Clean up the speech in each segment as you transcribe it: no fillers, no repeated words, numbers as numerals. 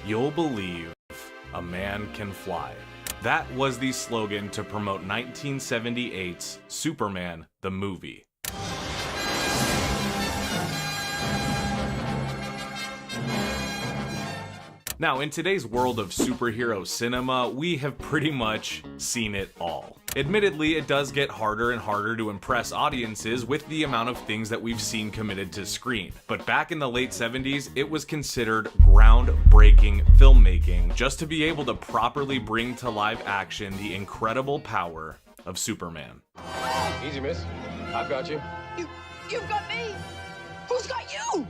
you'll believe a man can fly. That was the slogan to promote 1978's Superman the movie. Now, in today's world of superhero cinema, we have pretty much seen it all. Admittedly, it does get harder and harder to impress audiences with the amount of things that we've seen committed to screen. But back in the late 70s, it was considered groundbreaking filmmaking just to be able to properly bring to live action the incredible power of Superman. Easy, miss. I've got you. You've got me! Who's got you?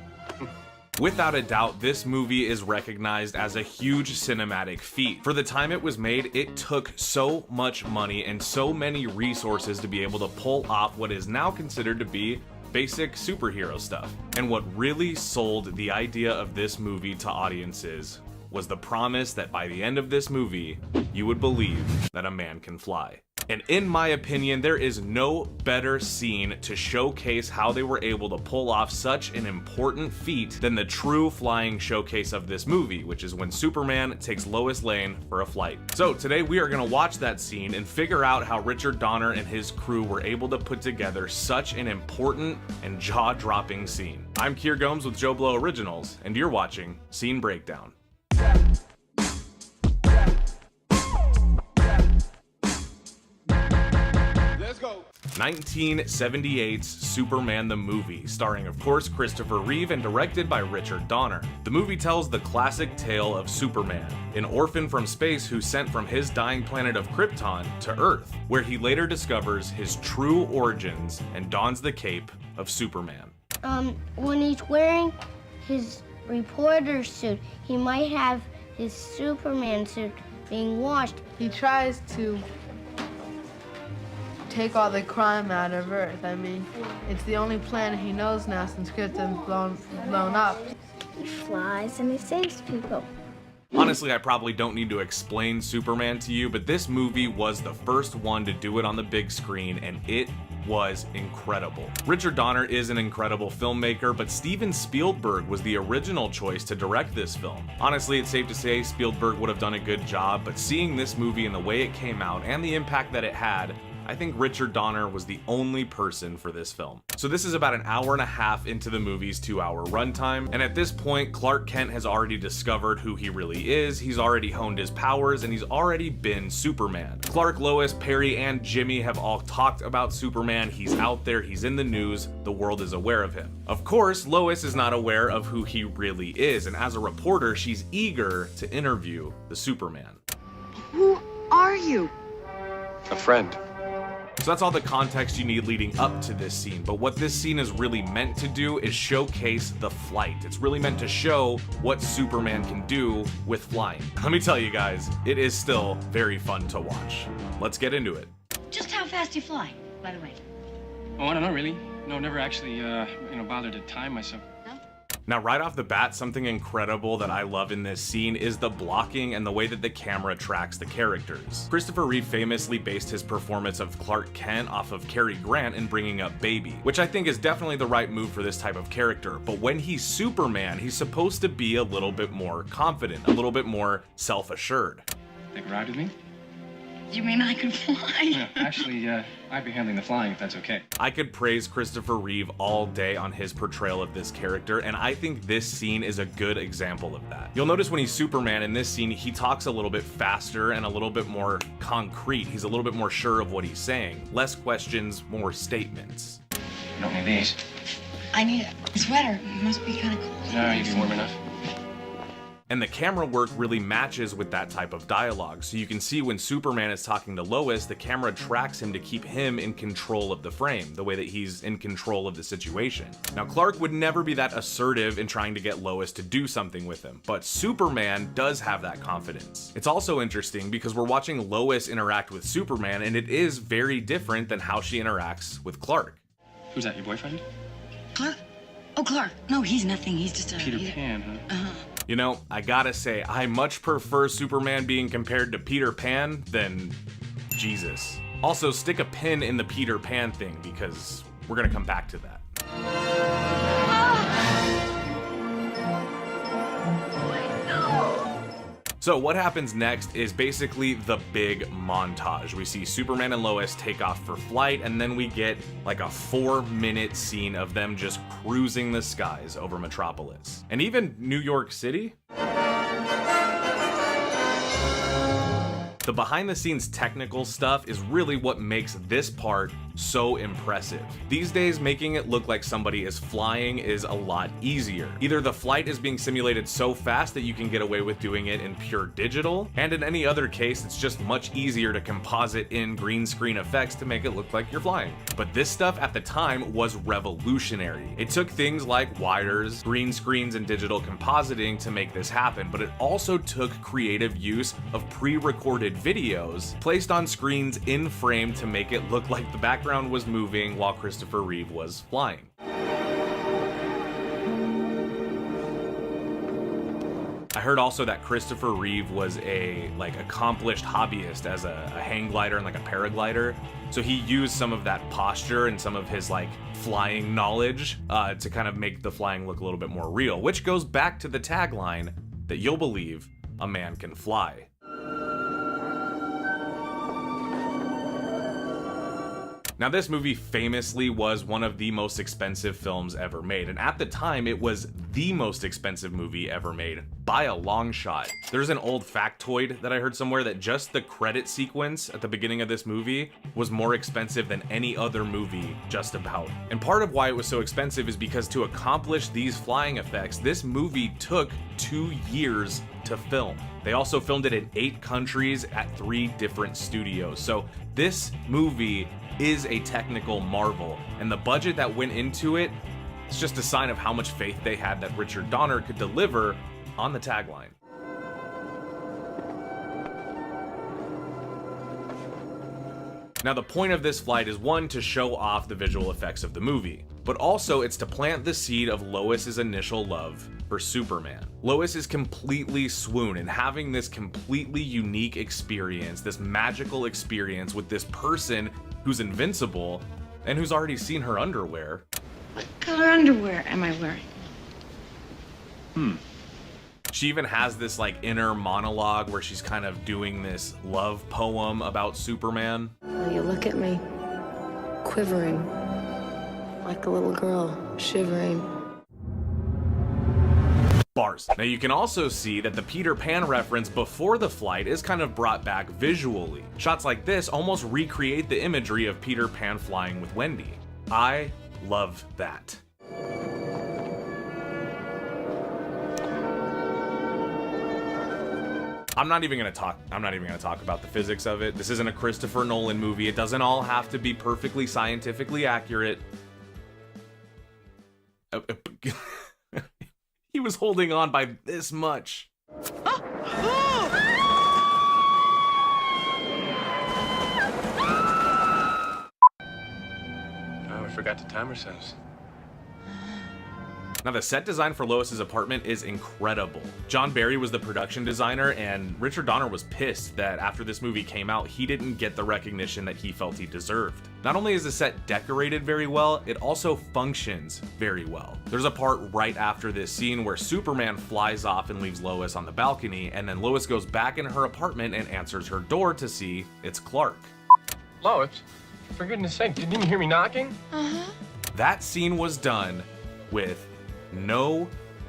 Without a doubt, this movie is recognized as a huge cinematic feat. For the time it was made, it took so much money and so many resources to be able to pull off what is now considered to be basic superhero stuff. And what really sold the idea of this movie to audiences was the promise that by the end of this movie, you would believe that a man can fly. And in my opinion, there is no better scene to showcase how they were able to pull off such an important feat than the true flying showcase of this movie, which is when Superman takes Lois Lane for a flight. So today we are going to watch that scene and figure out how Richard Donner and his crew were able to put together such an important and jaw-dropping scene. I'm Kier Gomes with Joe Blow Originals, and you're watching Scene Breakdown. 1978's Superman the movie, starring of course Christopher Reeve and directed by Richard Donner. The movie tells the classic tale of Superman, an orphan from space who's sent from his dying planet of Krypton to Earth, where he later discovers his true origins and dons the cape of Superman. When he's wearing his reporter suit, he might have his Superman suit being washed. He tries to take all the crime out of Earth. I mean, it's the only planet he knows now since Krypton's blown up. He flies and he saves people. Honestly, I probably don't need to explain Superman to you, but this movie was the first one to do it on the big screen, and it was incredible. Richard Donner is an incredible filmmaker, but Steven Spielberg was the original choice to direct this film. Honestly, it's safe to say Spielberg would have done a good job, but seeing this movie and the way it came out and the impact that it had, I think Richard Donner was the only person for this film. So this is about an hour and a half into the movie's 2-hour runtime, and at this point, Clark Kent has already discovered who he really is, he's already honed his powers, and he's already been Superman. Clark, Lois, Perry, and Jimmy have all talked about Superman. He's out there, he's in the news, the world is aware of him. Of course, Lois is not aware of who he really is, and as a reporter, she's eager to interview the Superman. Who are you? A friend. So that's all the context you need leading up to this scene, but what this scene is really meant to do is showcase the flight. It's really meant to show what Superman can do with flying. Let me tell you guys, it is still very fun to watch. Let's get into it. Just how fast do you fly, by the way? Oh, I don't know, really. No, never actually, bothered to time myself. Now, right off the bat, something incredible that I love in this scene is the blocking and the way that the camera tracks the characters. Christopher Reeve famously based his performance of Clark Kent off of Cary Grant in Bringing Up Baby, which I think is definitely the right move for this type of character, but when he's Superman, he's supposed to be a little bit more confident, a little bit more self-assured. Take a ride with me? You mean I can fly? Yeah, actually, I'd be handling the flying if that's okay. I could praise Christopher Reeve all day on his portrayal of this character, and I think this scene is a good example of that. You'll notice when he's Superman in this scene, he talks a little bit faster and a little bit more concrete. He's a little bit more sure of what he's saying. Less questions, more statements. You don't need these. I need a sweater. It must be kind of cold. No, you'd be warm enough. And the camera work really matches with that type of dialogue. So you can see when Superman is talking to Lois, the camera tracks him to keep him in control of the frame, the way that he's in control of the situation. Now, Clark would never be that assertive in trying to get Lois to do something with him, but Superman does have that confidence. It's also interesting because we're watching Lois interact with Superman, and it is very different than how she interacts with Clark. Who's that, your boyfriend? Clark? Oh, Clark. No, he's nothing. He's just a... Peter Pan, huh? Uh-huh. You know, I gotta say, I much prefer Superman being compared to Peter Pan than Jesus. Also, stick a pin in the Peter Pan thing because we're gonna come back to that. Wait, no! So what happens next is basically the big montage. We see Superman and Lois take off for flight, and then we get like a 4-minute scene of them just cruising the skies over Metropolis. And even New York City? The behind-the-scenes technical stuff is really what makes this part so impressive. These days, making it look like somebody is flying is a lot easier. Either the flight is being simulated so fast that you can get away with doing it in pure digital, and in any other case, it's just much easier to composite in green screen effects to make it look like you're flying. But this stuff at the time was revolutionary. It took things like wires, green screens, and digital compositing to make this happen, but it also took creative use of pre-recorded videos placed on screens in frame to make it look like the background was moving while Christopher Reeve was flying. I heard also that Christopher Reeve was a accomplished hobbyist as a hang glider and like a paraglider. So he used some of that posture and some of his like flying knowledge to kind of make the flying look a little bit more real, which goes back to the tagline that you'll believe a man can fly. Now, this movie famously was one of the most expensive films ever made, and at the time, it was the most expensive movie ever made by a long shot. There's an old factoid that I heard somewhere that just the credit sequence at the beginning of this movie was more expensive than any other movie just about. And part of why it was so expensive is because to accomplish these flying effects, this movie took 2 years to film. They also filmed it in 8 countries at 3 different studios. So this movie is a technical marvel, and the budget that went into it is just a sign of how much faith they had that Richard Donner could deliver on the tagline. Now, the point of this flight is, one, to show off the visual effects of the movie, but also it's to plant the seed of Lois's initial love for Superman. Lois is completely swooned, and having this completely unique experience, this magical experience with this person who's invincible and who's already seen her underwear. What color underwear am I wearing? She even has this like inner monologue where she's kind of doing this love poem about Superman. You look at me, quivering, like a little girl, shivering. Bars. Now you can also see that the Peter Pan reference before the flight is kind of brought back visually. Shots like this almost recreate the imagery of Peter Pan flying with Wendy. I love that. I'm not even gonna talk about the physics of it. This isn't a Christopher Nolan movie. It doesn't all have to be perfectly scientifically accurate. He was holding on by this much. Oh, we forgot to time ourselves. Now, the set design for Lois's apartment is incredible. John Barry was the production designer, and Richard Donner was pissed that after this movie came out, he didn't get the recognition that he felt he deserved. Not only is the set decorated very well, it also functions very well. There's a part right after this scene where Superman flies off and leaves Lois on the balcony, and then Lois goes back in her apartment and answers her door to see it's Clark. Lois, for goodness sake, didn't you hear me knocking? That scene was done with no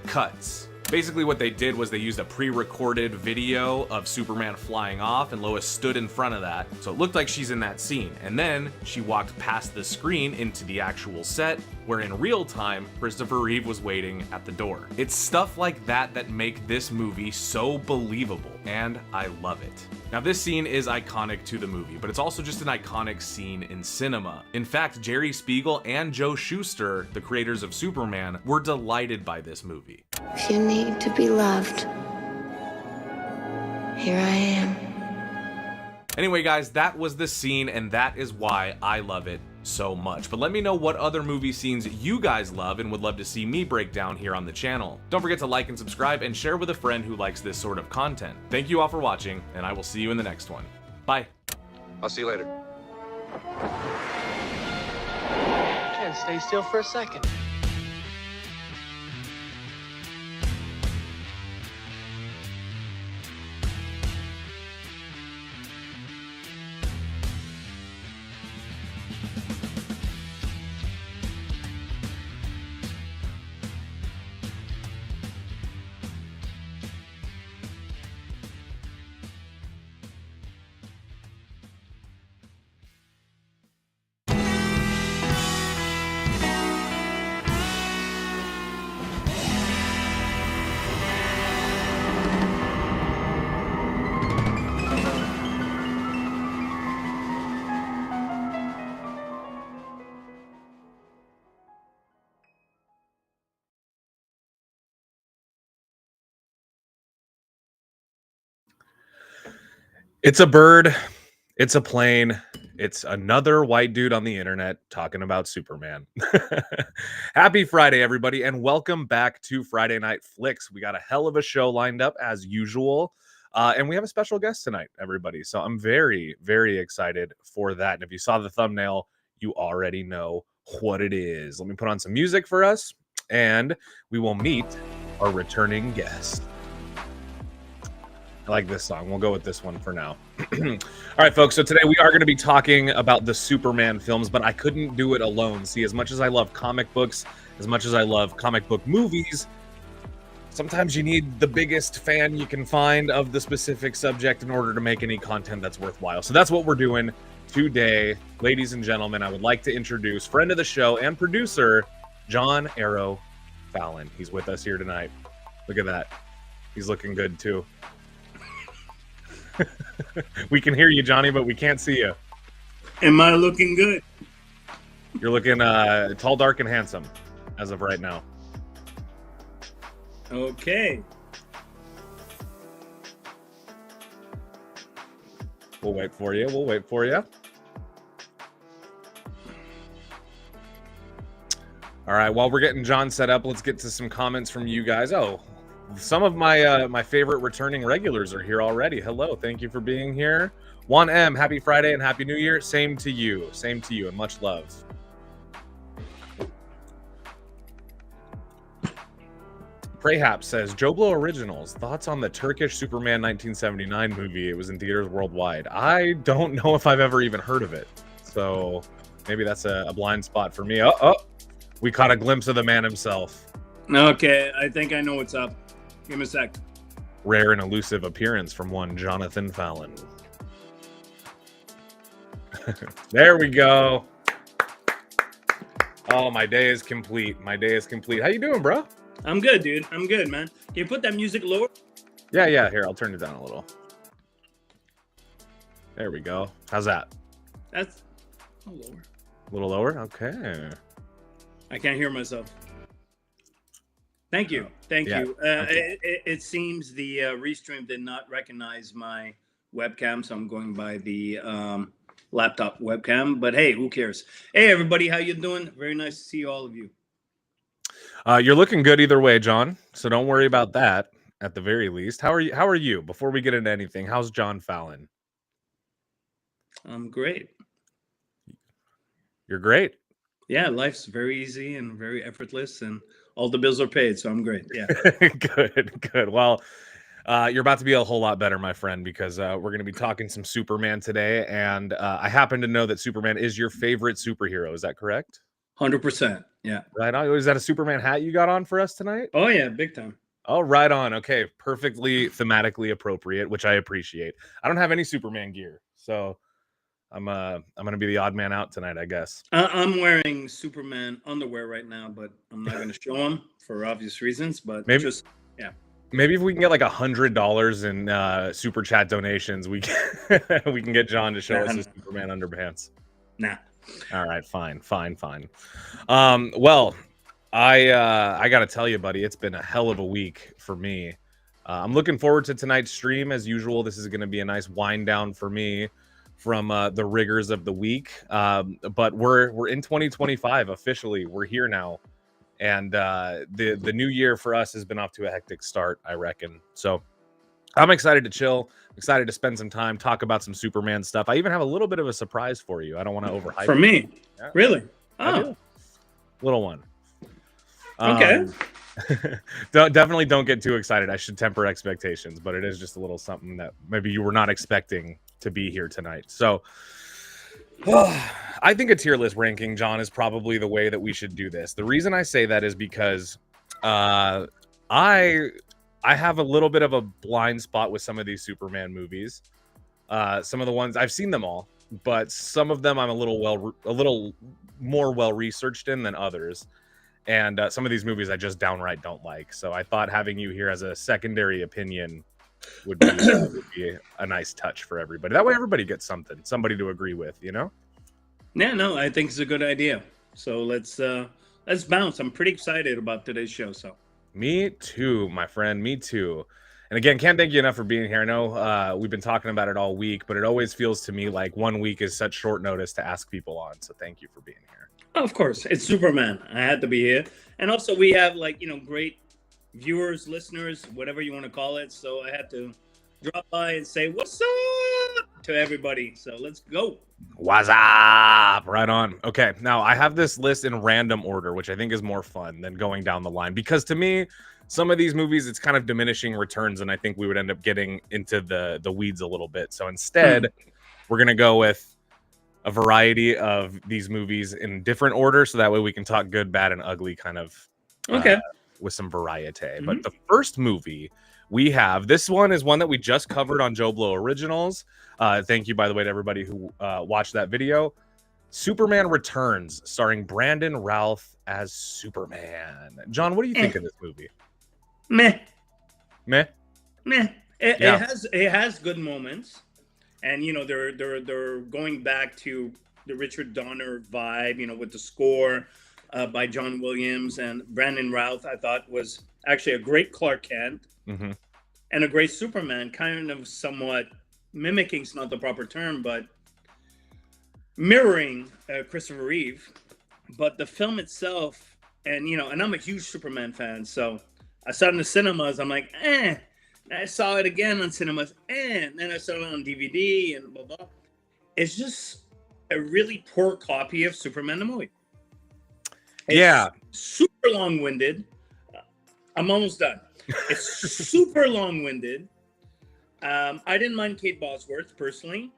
cuts. Basically what they did was they used a pre-recorded video of Superman flying off, and Lois stood in front of that, so it looked like she's in that scene. And then she walked past the screen into the actual set, where in real time, Christopher Reeve was waiting at the door. It's stuff like that that make this movie so believable, and I love it. Now, this scene is iconic to the movie, but it's also just an iconic scene in cinema. In fact, Jerry Spiegel and Joe Shuster, the creators of Superman, were delighted by this movie. If you need to be loved, here I am. Anyway, guys, that was the scene, and that is why I love it so much. But let me know what other movie scenes you guys love and would love to see me break down here on the channel. Don't forget to like and subscribe and share with a friend who likes this sort of content. Thank you all for watching, and I will see you in the next one. Bye. I'll see you later. Can't stay still for a second. It's a bird. It's a plane. It's another white dude on the internet talking about Superman. Happy Friday, everybody, and welcome back to Friday Night Flicks. We got a hell of a show lined up as usual, and we have a special guest tonight, everybody. So I'm very, very excited for that. And if you saw the thumbnail, you already know what it is. Let me put on some music for us, and we will meet our returning guest. I like this song. We'll go with this one for now. All right, folks. So today we are going to be talking about the Superman films, but I couldn't do it alone. See, as much as I love comic books, as much as I love comic book movies, sometimes you need the biggest fan you can find of the specific subject in order to make any content that's worthwhile. So that's what we're doing today. Ladies and gentlemen, I would like to introduce friend of the show and producer, John Arrow Fallon. He's with us here tonight. Look at that. He's looking good, too. We can hear you, Johnny, but we can't see you. Am I looking good? You're looking tall, dark, and handsome as of right now. Okay. We'll wait for you. We'll wait for you. All right, while we're getting John set up, let's get to some comments from you guys. Oh, some of my my favorite returning regulars are here already. Hello, thank you for being here. 1M, happy Friday and happy New Year. Same to you, and much love. Prayhap says, Joe Blow Originals, thoughts on the Turkish Superman 1979 movie? It was in theaters worldwide. I don't know if I've ever even heard of it, so maybe that's a blind spot for me. Oh, we caught a glimpse of the man himself. Okay, I think I know what's up. Give me a sec. Rare and elusive appearance from one Jonathan Fallon. There we go. Oh, my day is complete. My day is complete. How you doing, bro? I'm good, dude. I'm good, man. Can you put that music lower? Yeah. Here, I'll turn it down a little. There we go. How's that? That's a little lower. A little lower? Okay. I can't hear myself. Thank you. Thank you. Okay. It seems the restream did not recognize my webcam, so I'm going by the laptop webcam. But hey, who cares? Hey, everybody, how you doing? Very nice to see all of you. You're looking good either way, John. So don't worry about that. At the very least, how are you? How are you? Before we get into anything, how's John Fallon? I'm great. You're great. Yeah, life's very easy and very effortless, and all the bills are paid, so I'm great. Yeah. Good. Well, you're about to be a whole lot better, my friend, because we're going to be talking some Superman today, and I happen to know that Superman is your favorite superhero. Is that correct? 100%. Yeah. Right on. Is that a Superman hat you got on for us tonight? Oh yeah, big time. Oh, right on. Okay, perfectly thematically appropriate, which I appreciate. I don't have any Superman gear, so I'm gonna be the odd man out tonight, I guess. I'm wearing Superman underwear right now, but I'm not going to show them for obvious reasons. But Maybe if we can get like $100 in super chat donations, we can get John to show us his Superman underpants. Nah. All right, fine. Well, I gotta tell you, buddy, it's been a hell of a week for me. I'm looking forward to tonight's stream as usual. This is going to be a nice wind down for me from the rigors of the week, but we're in 2025 officially. We're here now, and the new year for us has been off to a hectic start, I reckon. So I'm excited to chill, excited to spend some time, talk about some Superman stuff. I even have a little bit of a surprise for you. I don't want to overhype for me. Yeah. Really? Oh, little one. Okay. Definitely don't get too excited. I should temper expectations, but it is just a little something that maybe you were not expecting to be here tonight. So I think a tier list ranking, John, is probably the way that we should do this. The reason I say that is because I have a little bit of a blind spot with some of these Superman movies. Some of the ones I've seen them all, but some of them I'm a little more well researched in than others. And some of these movies I just downright don't like. So I thought having you here as a secondary opinion would be a nice touch for everybody. That way everybody gets somebody to agree with, you know? Yeah, no, I think it's a good idea. So let's bounce. I'm pretty excited about today's show. So me too, my friend. Me too. And again, can't thank you enough for being here. I know we've been talking about it all week, but it always feels to me like 1 week is such short notice to ask people on. So thank you for being here. Of course, it's Superman. I had to be here. And also we have like, great viewers, listeners, whatever you want to call it. So I had to drop by and say, what's up to everybody. So let's go. What's up? Right on. Okay, now I have this list in random order, which I think is more fun than going down the line. Because to me, some of these movies, it's kind of diminishing returns, and I think we would end up getting into the weeds a little bit. So instead, we're going to go with a variety of these movies in different order, so that way we can talk good, bad, and ugly kind of with some variety. But the first movie we have, this one is one that we just covered on Joe Blow Originals. Thank you, by the way, to everybody who watched that video. Superman Returns, starring Brandon Routh as Superman. John, what do you think of this movie? Meh. It Yeah. has good moments, and they're going back to the Richard Donner vibe, with the score by John Williams, and Brandon Routh. I thought was actually a great Clark Kent and a great Superman, kind of somewhat mimicking—'s not the proper term, but mirroring Christopher Reeve. But the film itself, and I'm a huge Superman fan, so I saw it in the cinemas. I'm like, eh. And I saw it again on cinemas, and then I saw it on DVD and blah blah. It's just a really poor copy of Superman the movie. It's super long-winded. I'm almost done. It's super long-winded. I didn't mind Kate Bosworth personally,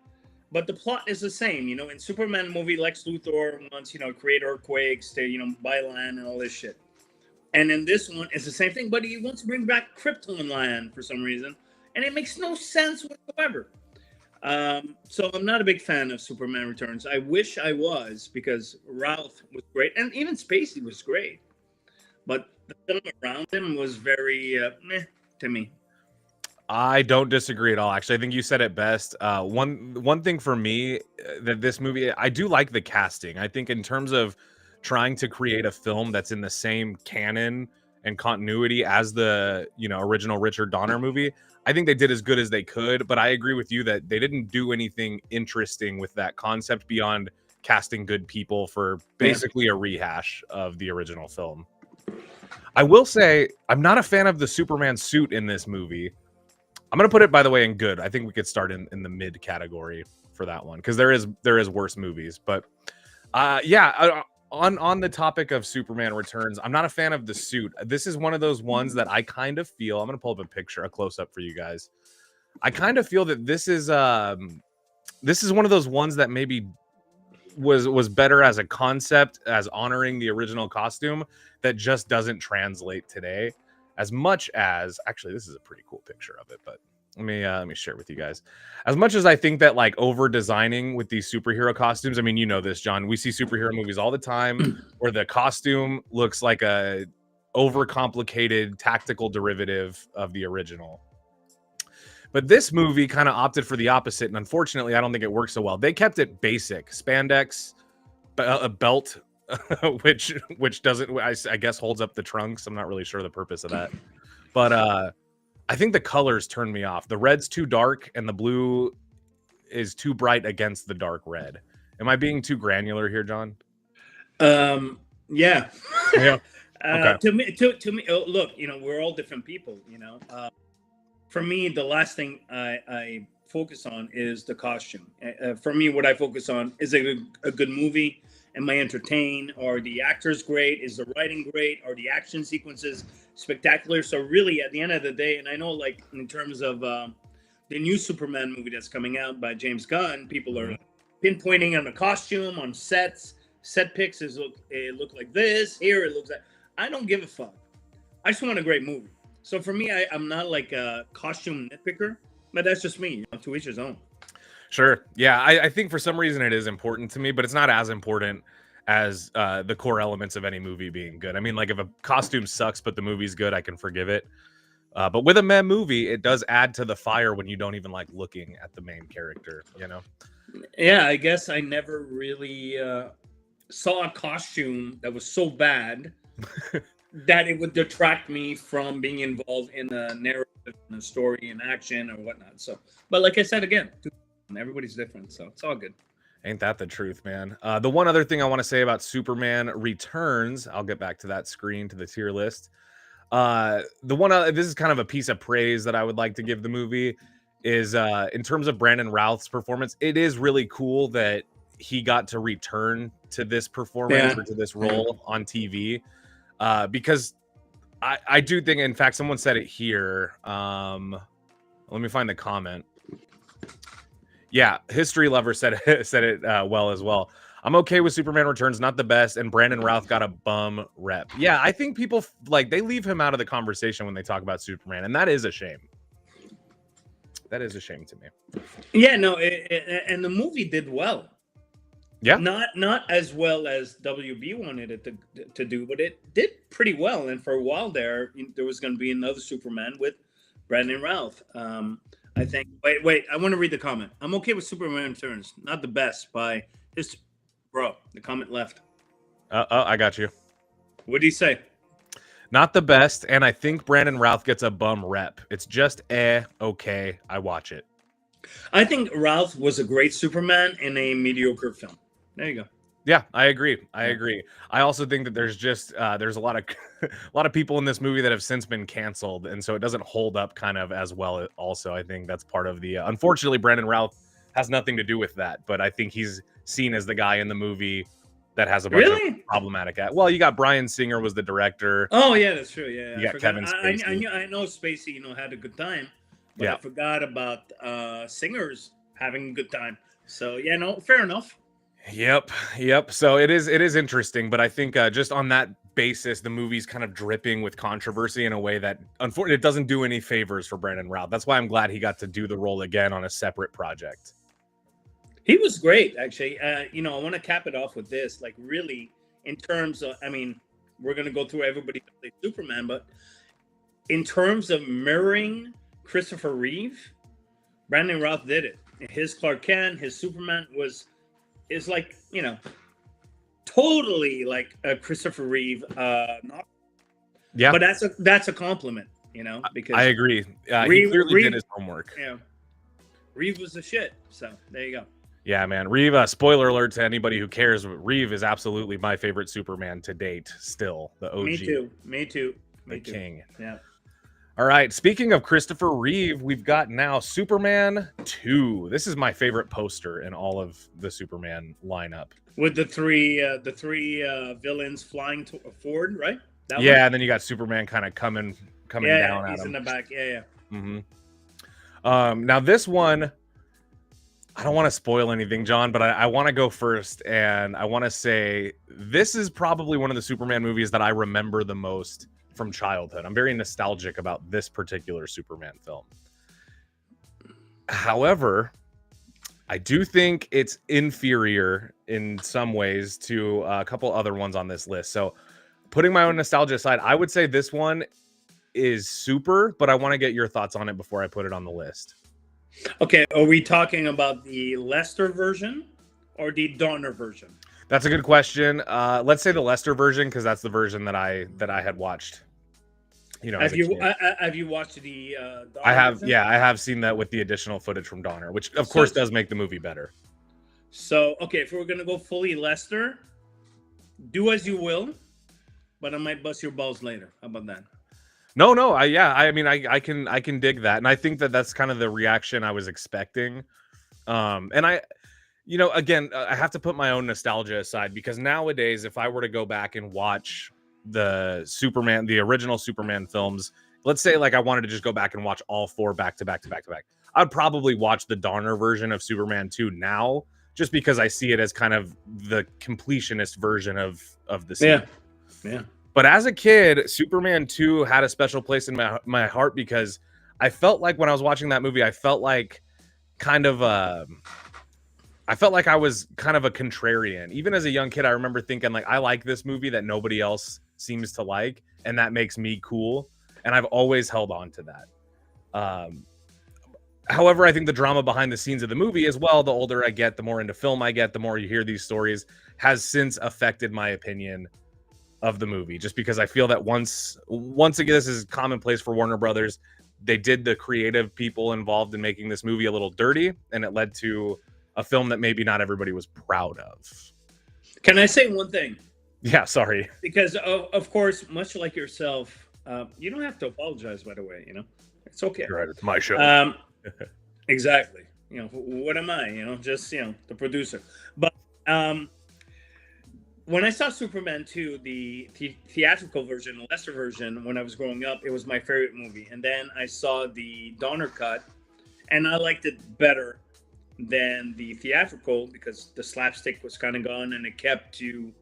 but the plot is the same. In Superman movie, Lex Luthor wants create earthquakes to buy land and all this shit. And in this one, it's the same thing, but he wants to bring back Krypton land for some reason, and it makes no sense whatsoever. So I'm not a big fan of Superman Returns. I wish I was, because Ralph was great, and even Spacey was great. But the film around him was very meh to me. I don't disagree at all. Actually, I think you said it best. One thing for me that this movie, I do like the casting. I think in terms of trying to create a film that's in the same canon and continuity as the original Richard Donner movie, I think they did as good as they could. But I agree with you that they didn't do anything interesting with that concept beyond casting good people for basically a rehash of the original film. I will say I'm not a fan of the Superman suit in this movie. I'm gonna put it, by the way, in good. I think we could start in the mid category for that one, because there is worse movies. But on the topic of Superman Returns, I'm not a fan of the suit. This is one of those ones that I kind of feel. I'm gonna pull up a picture, a close up for you guys. I kind of feel that this is one of those ones that maybe was better as a concept, as honoring the original costume, that just doesn't translate today. As much as, actually, this is a pretty cool picture of it, but let me share it with you guys. As much as I think that like over designing with these superhero costumes, I mean, you know this, John, we see superhero movies all the time where the costume looks like a overcomplicated tactical derivative of the original. But this movie kind of opted for the opposite, and unfortunately, I don't think it works so well. They kept it basic: spandex, a belt, which doesn't, I guess, holds up the trunks. I'm not really sure the purpose of that, but I think the colors turn me off. The red's too dark, and the blue is too bright against the dark red. Am I being too granular here, John? Yeah. Okay. To me, look, we're all different people. For me, the last thing I focus on is the costume. For me, what I focus on is a good movie. Am I entertained? Are the actors great? Is the writing great? Are the action sequences spectacular? So really, at the end of the day, and I know, like, in terms of the new Superman movie that's coming out by James Gunn, people are pinpointing on the costume, on sets. Set pics it look like this. Here it looks like. I don't give a fuck. I just want a great movie. So for me, I'm not like a costume nitpicker, but that's just me. To each his own. Sure. Yeah, I think for some reason it is important to me, but it's not as important as the core elements of any movie being good. I mean, like, if a costume sucks but the movie's good, I can forgive it. But with a meh movie, it does add to the fire when you don't even like looking at the main character, Yeah, I guess I never really saw a costume that was so bad that it would detract me from being involved in a narrative a story and action or whatnot. So, but like I said again, everybody's different, so it's all good. Ain't that the truth, man? The one other thing I want to say about Superman Returns, I'll get back to that screen, to the tier list. This is kind of a piece of praise that I would like to give the movie is in terms of Brandon Routh's performance. It is really cool that he got to return to this performance or to this role on TV, because I do think, in fact, someone said it here. Let me find the comment. Yeah, History Lover said it well as well. I'm okay with Superman Returns, not the best, and Brandon Routh got a bum rep. Yeah, I think people they leave him out of the conversation when they talk about Superman, and that is a shame. That is a shame to me. Yeah, no, and the movie did well. Yeah, not as well as WB wanted it to do, but it did pretty well. And for a while there was going to be another Superman with Brandon Routh. I think. Wait. I want to read the comment. I'm okay with Superman Returns, not the best by his bro. The comment left. I got you. What did he say? Not the best, and I think Brandon Routh gets a bum rep. It's just okay. I watch it. I think Routh was a great Superman in a mediocre film. There you go. Yeah, I agree. I also think that there's a lot of people in this movie that have since been canceled, and so it doesn't hold up kind of as well. Also, I think that's part of the. Unfortunately, Brandon Routh has nothing to do with that, but I think he's seen as the guy in the movie that has a bunch of problematic. Well, you got Bryan Singer was the director. Oh yeah, that's true. Yeah, you got Kevin Spacey. I know Spacey, had a good time, but I forgot about Singer's having a good time. So yeah, no, fair enough. Yep. So it is interesting, but I think just on that basis, the movie's kind of dripping with controversy in a way that, unfortunately, it doesn't do any favors for Brandon Routh. That's why I'm glad he got to do the role again on a separate project. He was great, actually. I want to cap it off with this. Like, really, in terms of, we're going to go through everybody who plays Superman, but in terms of mirroring Christopher Reeve, Brandon Routh did it. His Clark Kent, his Superman is like, totally like a Christopher Reeve. Yeah, but that's a compliment, because I agree. He clearly did his homework. Yeah, Reeve was the shit. So there you go. Yeah, man. Reeve. Spoiler alert to anybody who cares. Reeve is absolutely my favorite Superman to date. Still, the OG. Me too. The king. Yeah. All right. Speaking of Christopher Reeve, we've got now Superman 2. This is my favorite poster in all of the Superman lineup. With the three villains flying forward, right? That one? And then you got Superman kind of coming down at him. He's in the back. Yeah. Mm-hmm. Now this one, I don't want to spoil anything, John, but I want to go first, and I want to say this is probably one of the Superman movies that I remember the most from childhood. I'm very nostalgic about this particular Superman film. However, I do think it's inferior in some ways to a couple other ones on this list. So putting my own nostalgia aside, I would say this one is super, but I want to get your thoughts on it before I put it on the list. Okay, are we talking about the Lester version or the Donner version? That's a good question. Let's say the Lester version, because that's the version that I had watched. Have you watched the? Donner I have. version? Yeah, I have seen that with the additional footage from Donner, which of course does make the movie better. So okay, if we're gonna go fully Lester, do as you will, but I might bust your balls later. How about that? No. I can dig that, and I think that that's kind of the reaction I was expecting. And again, I have to put my own nostalgia aside, because nowadays, if I were to go back and watch the original Superman films, let's say like I wanted to just go back and watch all 4 back to back, I'd probably watch the Donner version of Superman 2 now, just because I see it as kind of the completionist version of the scene. Yeah. But as a kid, Superman 2 had a special place in my heart, because I felt like when I was watching that movie, I felt like I was kind of a contrarian. Even as a young kid, I remember thinking like, I like this movie that nobody else seems to like, and that makes me cool. And I've always held on to that. However, I think the drama behind the scenes of the movie as well, the older I get, the more into film I get, the more you hear these stories, has since affected my opinion of the movie. Just because I feel that once again, this is commonplace for Warner Brothers, they did the creative people involved in making this movie a little dirty, and it led to a film that maybe not everybody was proud of. Can I say one thing? Yeah, sorry. Because of course, much like yourself, you don't have to apologize. By the way, it's okay. You're right. It's my show. Exactly. What am I? Just the producer. But when I saw Superman 2, the theatrical version, the Lester version, when I was growing up, it was my favorite movie. And then I saw the Donner cut, and I liked it better than the theatrical because the slapstick was kind of gone, and it kept to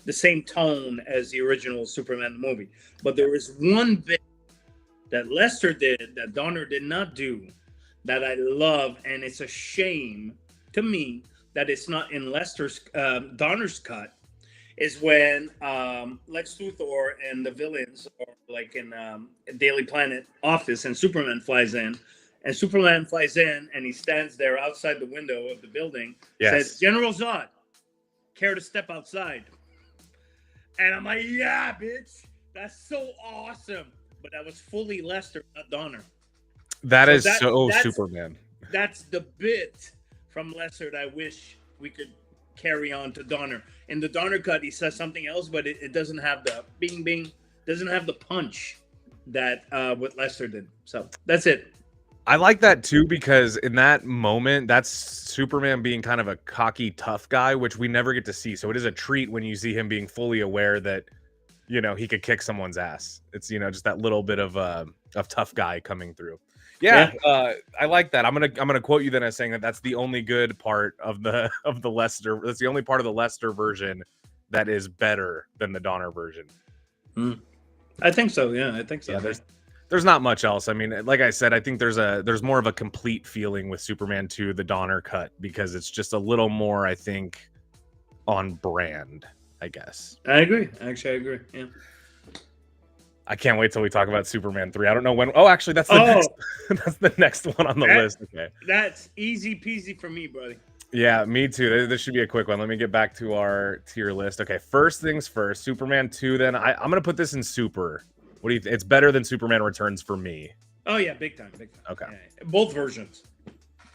the same tone as the original Superman movie. But there was one bit that Lester did that Donner did not do that I love, and it's a shame to me that it's not in Donner's cut, is when Lex Luthor and the villains are like in Daily Planet office, and Superman flies in. And Superman flies in, and he stands there outside the window of the building. Yes. Says, General Zod, care to step outside? And I'm like, yeah, bitch. That's so awesome. But that was fully Lester, not Donner. That's Superman. Superman. That's the bit from Lester that I wish we could carry on to Donner. In the Donner cut, he says something else, but it doesn't have the bing, bing, doesn't have the punch that what Lester did. So that's it. I like that too, because in that moment, that's Superman being kind of a cocky, tough guy, which we never get to see. So it is a treat when you see him being fully aware that, he could kick someone's ass. It's, just that little bit of tough guy coming through. Yeah. I like that. I'm gonna quote you then as saying that that's the only good part of the Lester. That's the only part of the Lester version that is better than the Donner version. I think so. Yeah, I think so. Yeah, there's not much else. I mean, like I said, I think there's more of a complete feeling with Superman 2, the Donner cut, because it's just a little more, I think, on brand, I guess. I agree. Actually, I agree. Yeah. I can't wait till we talk about Superman 3. I don't know when. Oh, actually, that's the next one on the list. Okay. That's easy peasy for me, buddy. Yeah, me too. This should be a quick one. Let me get back to our tier list. Okay, first things first, Superman 2, then I'm going to put this in super. What do you think? It's better than Superman Returns for me. Oh yeah, big time. Okay. Yeah, both versions.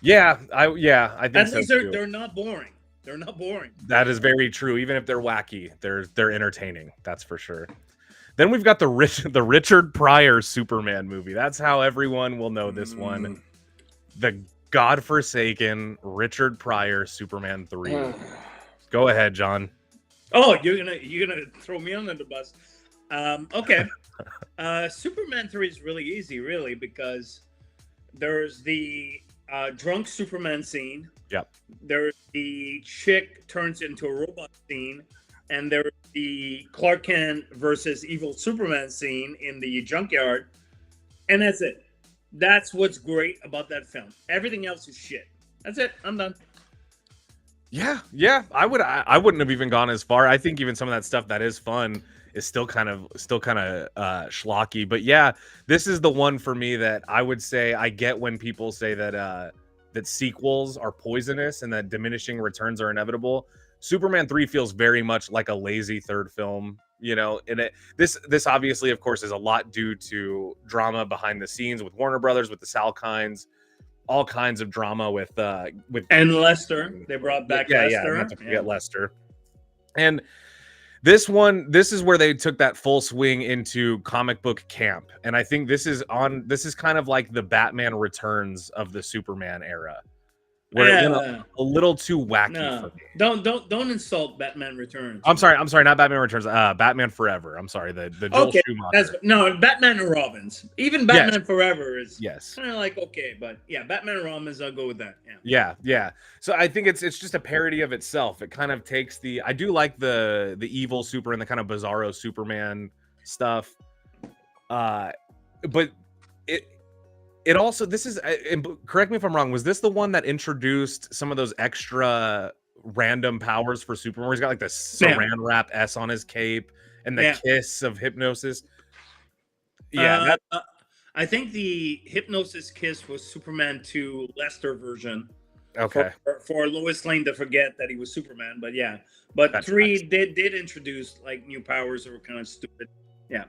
Yeah, I think at so least too. they're not boring. They're not boring. That is very true. Even if they're wacky, they're entertaining. That's for sure. Then we've got the Richard Pryor Superman movie. That's how everyone will know this one. The godforsaken Richard Pryor Superman 3. Go ahead, John. Oh, you're gonna throw me under the bus. Okay. Superman 3 is really easy, really, because there's the drunk Superman scene. Yep. There's the chick turns into a robot scene, and there's the Clark Kent versus evil Superman scene in the junkyard, and that's it. That's what's great about that film. Everything else is shit. That's it. I'm done. Yeah. I wouldn't have even gone as far. I think even some of that stuff that is fun is still kind of schlocky. But yeah, this is the one for me that I would say I get when people say that that sequels are poisonous and that diminishing returns are inevitable. Superman 3 feels very much like a lazy third film, and this obviously, of course, is a lot due to drama behind the scenes with Warner Brothers, with the Salkinds, all kinds of drama with and Lester. They brought back Lester. Not to forget Lester. And this is where they took that full swing into comic book camp. And I think this is kind of like the Batman Returns of the Superman era, where it went a little too wacky for me. Don't insult Batman Returns. I'm sorry, not Batman Returns. Batman Forever. I'm sorry, the Joel Schumacher. Batman and Robins. Even Batman Forever is kind of like okay, but yeah, Batman and Robins, I'll go with that. Yeah. So I think it's just a parody of itself. It kind of takes I do like the evil super and the kind of bizarro Superman stuff, but it also, this is, correct me if I'm wrong, was this the one that introduced some of those extra random powers for Superman, where he's got like the saran wrap S on his cape and the kiss of hypnosis? Yeah. I think the hypnosis kiss was Superman 2 Lester version. Okay. For Lois Lane to forget that he was Superman, but yeah. But that's 3 did introduce like new powers that were kind of stupid. Yeah.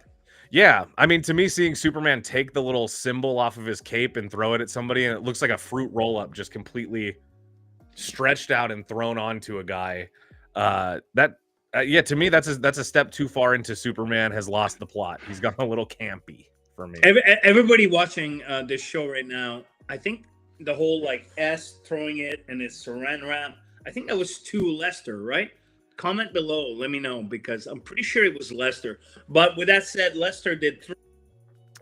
Yeah, I mean, to me, seeing Superman take the little symbol off of his cape and throw it at somebody, and it looks like a fruit roll-up, just completely stretched out and thrown onto a guy. Yeah, to me, that's a step too far into Superman has lost the plot. He's gone a little campy for me. Everybody watching this show right now, I think the whole like S throwing it and it's saran wrap, I think that was to Lester, right? Comment below, let me know, because I'm pretty sure it was Lester. But with that said, Lester did three.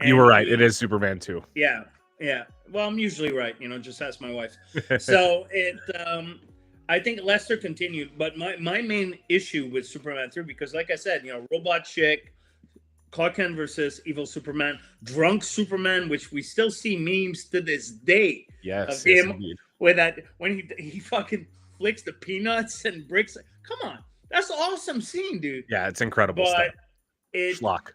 You were right. It is Superman 2. Yeah. Well, I'm usually right. Just ask my wife. So I think Lester continued. But my main issue with Superman 3, because like I said, Robot Chick, Clark Kent versus Evil Superman, Drunk Superman, which we still see memes to this day. Yes. Of him with that when he fucking flicks the peanuts and bricks. Come on, that's an awesome scene, dude. Yeah, it's incredible stuff. Schlock.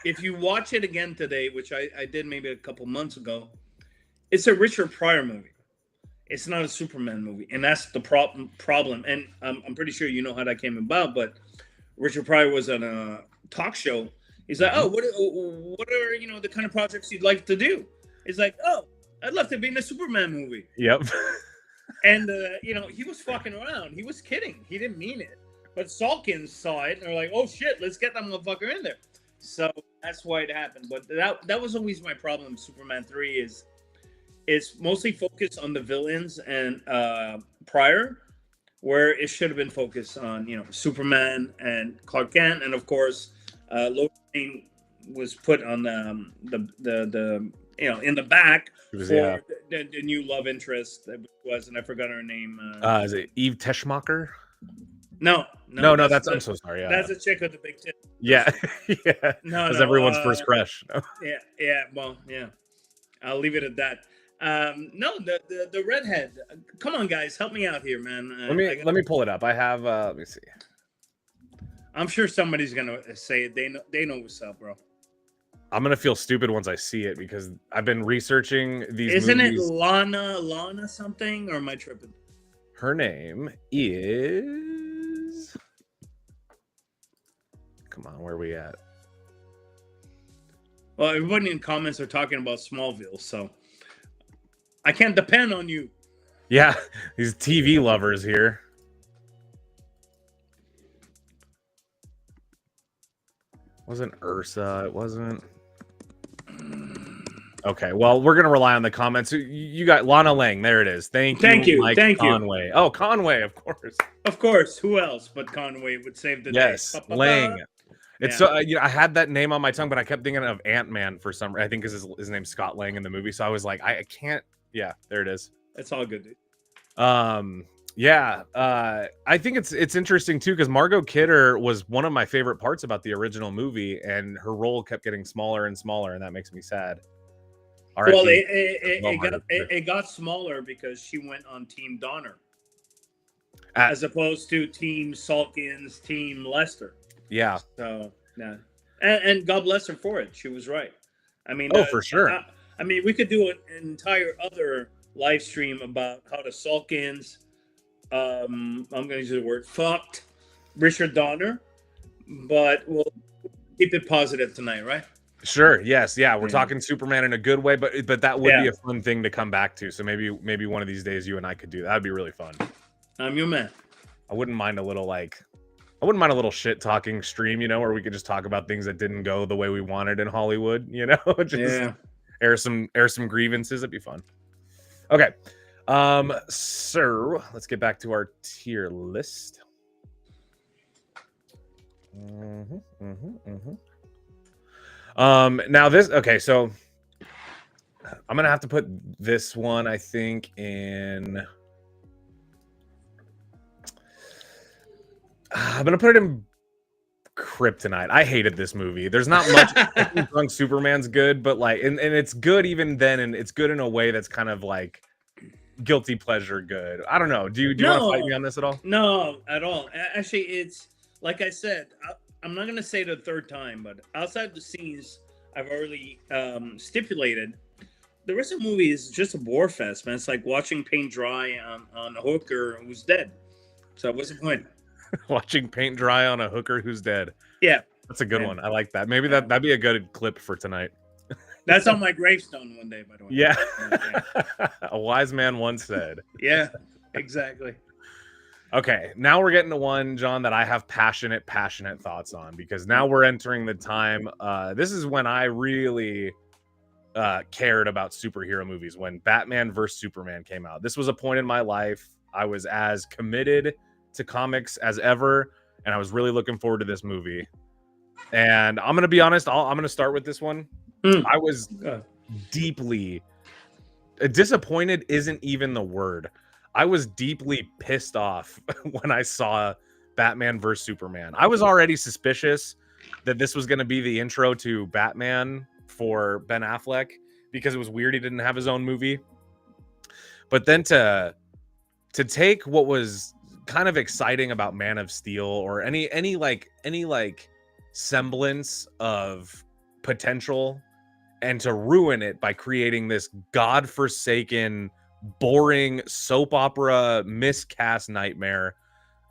If you watch it again today, which I did maybe a couple months ago, it's a Richard Pryor movie. It's not a Superman movie, and that's the problem. And I'm pretty sure you know how that came about. But Richard Pryor was on a talk show. He's like, "Oh, what are the kind of projects you'd like to do?" He's like, "Oh, I'd love to be in a Superman movie." Yep. And he was fucking around. He was kidding. He didn't mean it. But Salkins saw it and they're like, "Oh shit, let's get that motherfucker in there." So that's why it happened. But that was always my problem. Superman 3 is it's mostly focused on the villains and Pryor, where it should have been focused on Superman and Clark Kent, and of course Lois Lane was put on the in the back for the new love interest that was, and I forgot her name. Is it Eve Teschmacher? No, that's I'm so sorry. Yeah. That's a chick with the big tip. Yeah, yeah. No, that's everyone's first crush. Yeah. Well, yeah. I'll leave it at that. No, the redhead. Come on, guys, help me out here, man. Let me pull it up. I have. Let me see. I'm sure somebody's gonna say it. They know what's up, bro. I'm gonna feel stupid once I see it because I've been researching these. Isn't movies. It Lana something, or am I tripping? Her name is. Come on, where are we at? Well, everybody in comments are talking about Smallville, so I can't depend on you. Yeah, these TV lovers here. Wasn't Ursa? It wasn't. Okay, well, we're gonna rely on the comments. You got Lana Lang. There it is. Thank you, Mike Conway. Oh, Conway, of course. Of course. Who else but Conway would save the day? Yes, Lang. It's I had that name on my tongue, but I kept thinking of Ant-Man for some. I think his name's Scott Lang in the movie, so I was like, I can't. Yeah, there it is. It's all good, dude. Yeah. I think it's interesting too because Margot Kidder was one of my favorite parts about the original movie, and her role kept getting smaller and smaller, and that makes me sad. Well, it got smaller because she went on Team Donner, as opposed to Team Salkins, Team Lester. Yeah. So yeah, and God bless her for it. She was right. I mean, for sure. I mean, we could do an entire other live stream about how the Salkins, I'm going to use the word fucked Richard Donner, but we'll keep it positive tonight, right? Sure. Yes. Yeah. We're talking Superman in a good way, but that would be a fun thing to come back to. So maybe one of these days you and I could do that. That'd be really fun. I'm your man. I wouldn't mind a little shit talking stream, where we could just talk about things that didn't go the way we wanted in Hollywood, just air some grievances. It'd be fun. Okay. So let's get back to our tier list. Now this, okay, so I'm gonna have to put this one, I think, in. I'm gonna put it in Kryptonite. I hated this movie. There's not much. I think Drunk Superman's good, but and it's good even then, and it's good in a way that's kind of like guilty pleasure good. I don't know. Do you want to fight me on this at all? No, at all. Actually, it's like I said. I'm not gonna say it a third time, but outside the scenes I've already stipulated, the rest of the movie is just a bore fest, man. It's like watching paint dry on a hooker who's dead. So what's the point? Watching paint dry on a hooker who's dead. Yeah. That's a good And one. I like that. Maybe that'd be a good clip for tonight. that's on my gravestone one day, by the way. Yeah. Yeah. A wise man once said. Yeah, exactly. Okay, now we're getting to one, John, that I have passionate thoughts on, because now we're entering the time. This is when I really cared about superhero movies, when Batman vs Superman came out. This was a point in my life I was as committed to comics as ever, and I was really looking forward to this movie. And I'm gonna be honest, I'm gonna start with this one. I was deeply disappointed isn't even the word. I was deeply pissed off when I saw Batman vs Superman. I was already suspicious that this was going to be the intro to Batman for Ben Affleck, because it was weird he didn't have his own movie. But then to take what was kind of exciting about Man of Steel, or any semblance of potential, and to ruin it by creating this godforsaken, boring soap opera miscast nightmare.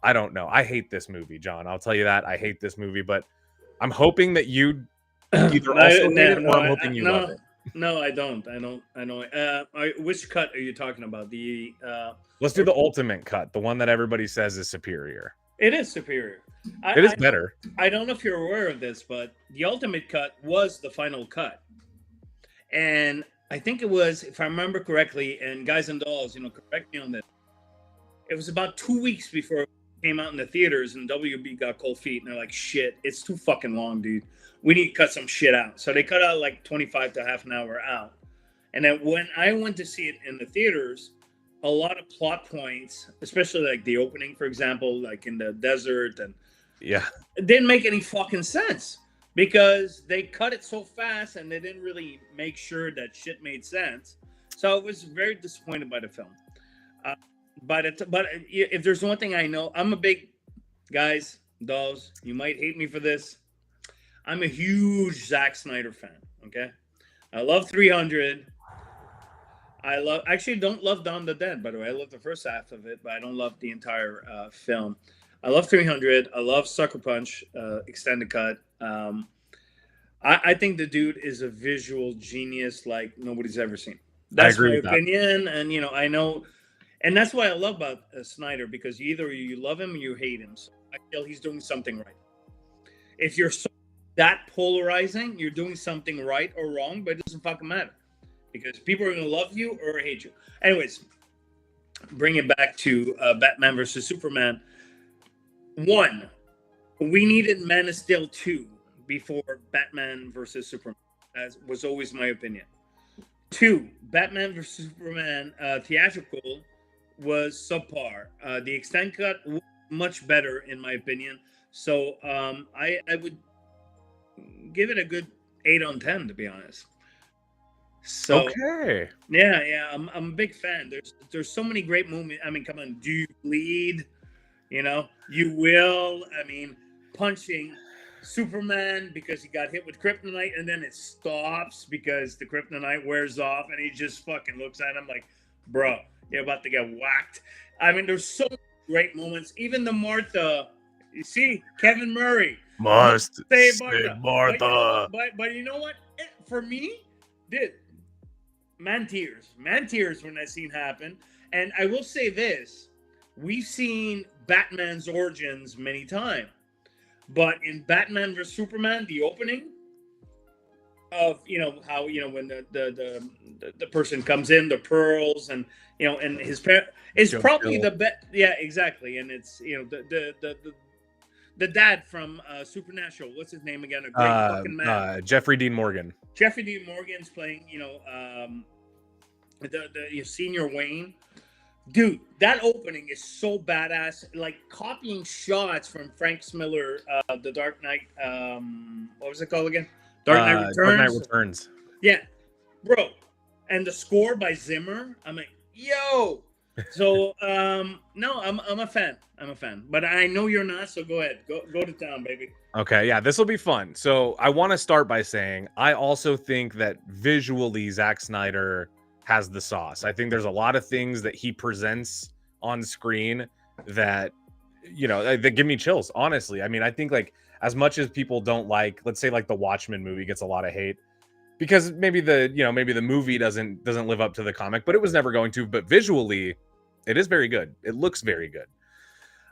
I don't know. I hate this movie, John. I'll tell you that. I hate this movie, but I'm hoping that you either also hate it, or I'm hoping you love it. No, I don't. Which cut are you talking about? Let's do the ultimate cut, the one that everybody says is superior. It is superior. It is better. I don't know if you're aware of this, but the ultimate cut was the final cut. And I think it was, if I remember correctly, and guys and dolls, correct me on this, it was about 2 weeks before it came out in the theaters, and WB got cold feet, and they're like, shit, it's too fucking long, dude. We need to cut some shit out. So they cut out like 25 to half an hour out. And then when I went to see it in the theaters, a lot of plot points, especially like the opening, for example, like in the desert, and it didn't make any fucking sense, because they cut it so fast and they didn't really make sure that shit made sense. So I was very disappointed by the film. But if there's one thing I know, I'm a big, guys, dolls, you might hate me for this, I'm a huge Zack Snyder fan, okay? I love 300. Actually don't love Dawn of the Dead, by the way. I love the first half of it, but I don't love the entire film. I love 300. I love Sucker Punch, extended cut. I think the dude is a visual genius like nobody's ever seen. That's my opinion. And, I know. And that's what I love about Snyder, because either you love him or you hate him. So I feel he's doing something right. If you're that polarizing, you're doing something right or wrong, but it doesn't fucking matter, because people are going to love you or hate you. Anyways, bring it back to Batman versus Superman. 1, we needed Man of Steel 2 before Batman versus Superman. That was always my opinion. 2, Batman versus Superman theatrical was subpar. The extended cut was much better, in my opinion. So I would give it a good 8 on 10, to be honest. So okay, yeah, I'm a big fan. There's so many great movies. I mean, come on, do you bleed? You will. I mean, punching Superman because he got hit with kryptonite, and then it stops because the kryptonite wears off, and he just fucking looks at him like, bro, you're about to get whacked. I mean, there's so many great moments. Even the Martha, you see, Kevin Murray. Must say Martha. But you know what? For me, man tears when that scene happened. And I will say this: we've seen Batman's origins many times, but in Batman vs Superman, the opening of how when the person comes in, the pearls, and and his parent is probably the best. Yeah, exactly. And it's the dad from Supernatural. What's his name again? A great fucking man. Jeffrey Dean Morgan. Jeffrey Dean Morgan's playing, the senior Wayne. Dude, that opening is so badass. Like copying shots from Frank Miller, The Dark Knight. What was it called again? Dark Knight Returns. Dark Knight Returns. Yeah, bro. And the score by Zimmer. I'm like, yo. So no, I'm a fan. But I know you're not, so go ahead. Go to town, baby. Okay, yeah, this will be fun. So I want to start by saying I also think that visually Zack Snyder has the sauce. I think there's a lot of things that he presents on screen that that give me chills, honestly. I mean, I think like as much as people don't like, let's say like the Watchmen movie gets a lot of hate because maybe the movie doesn't live up to the comic, but it was never going to. But visually, it is very good. It looks very good.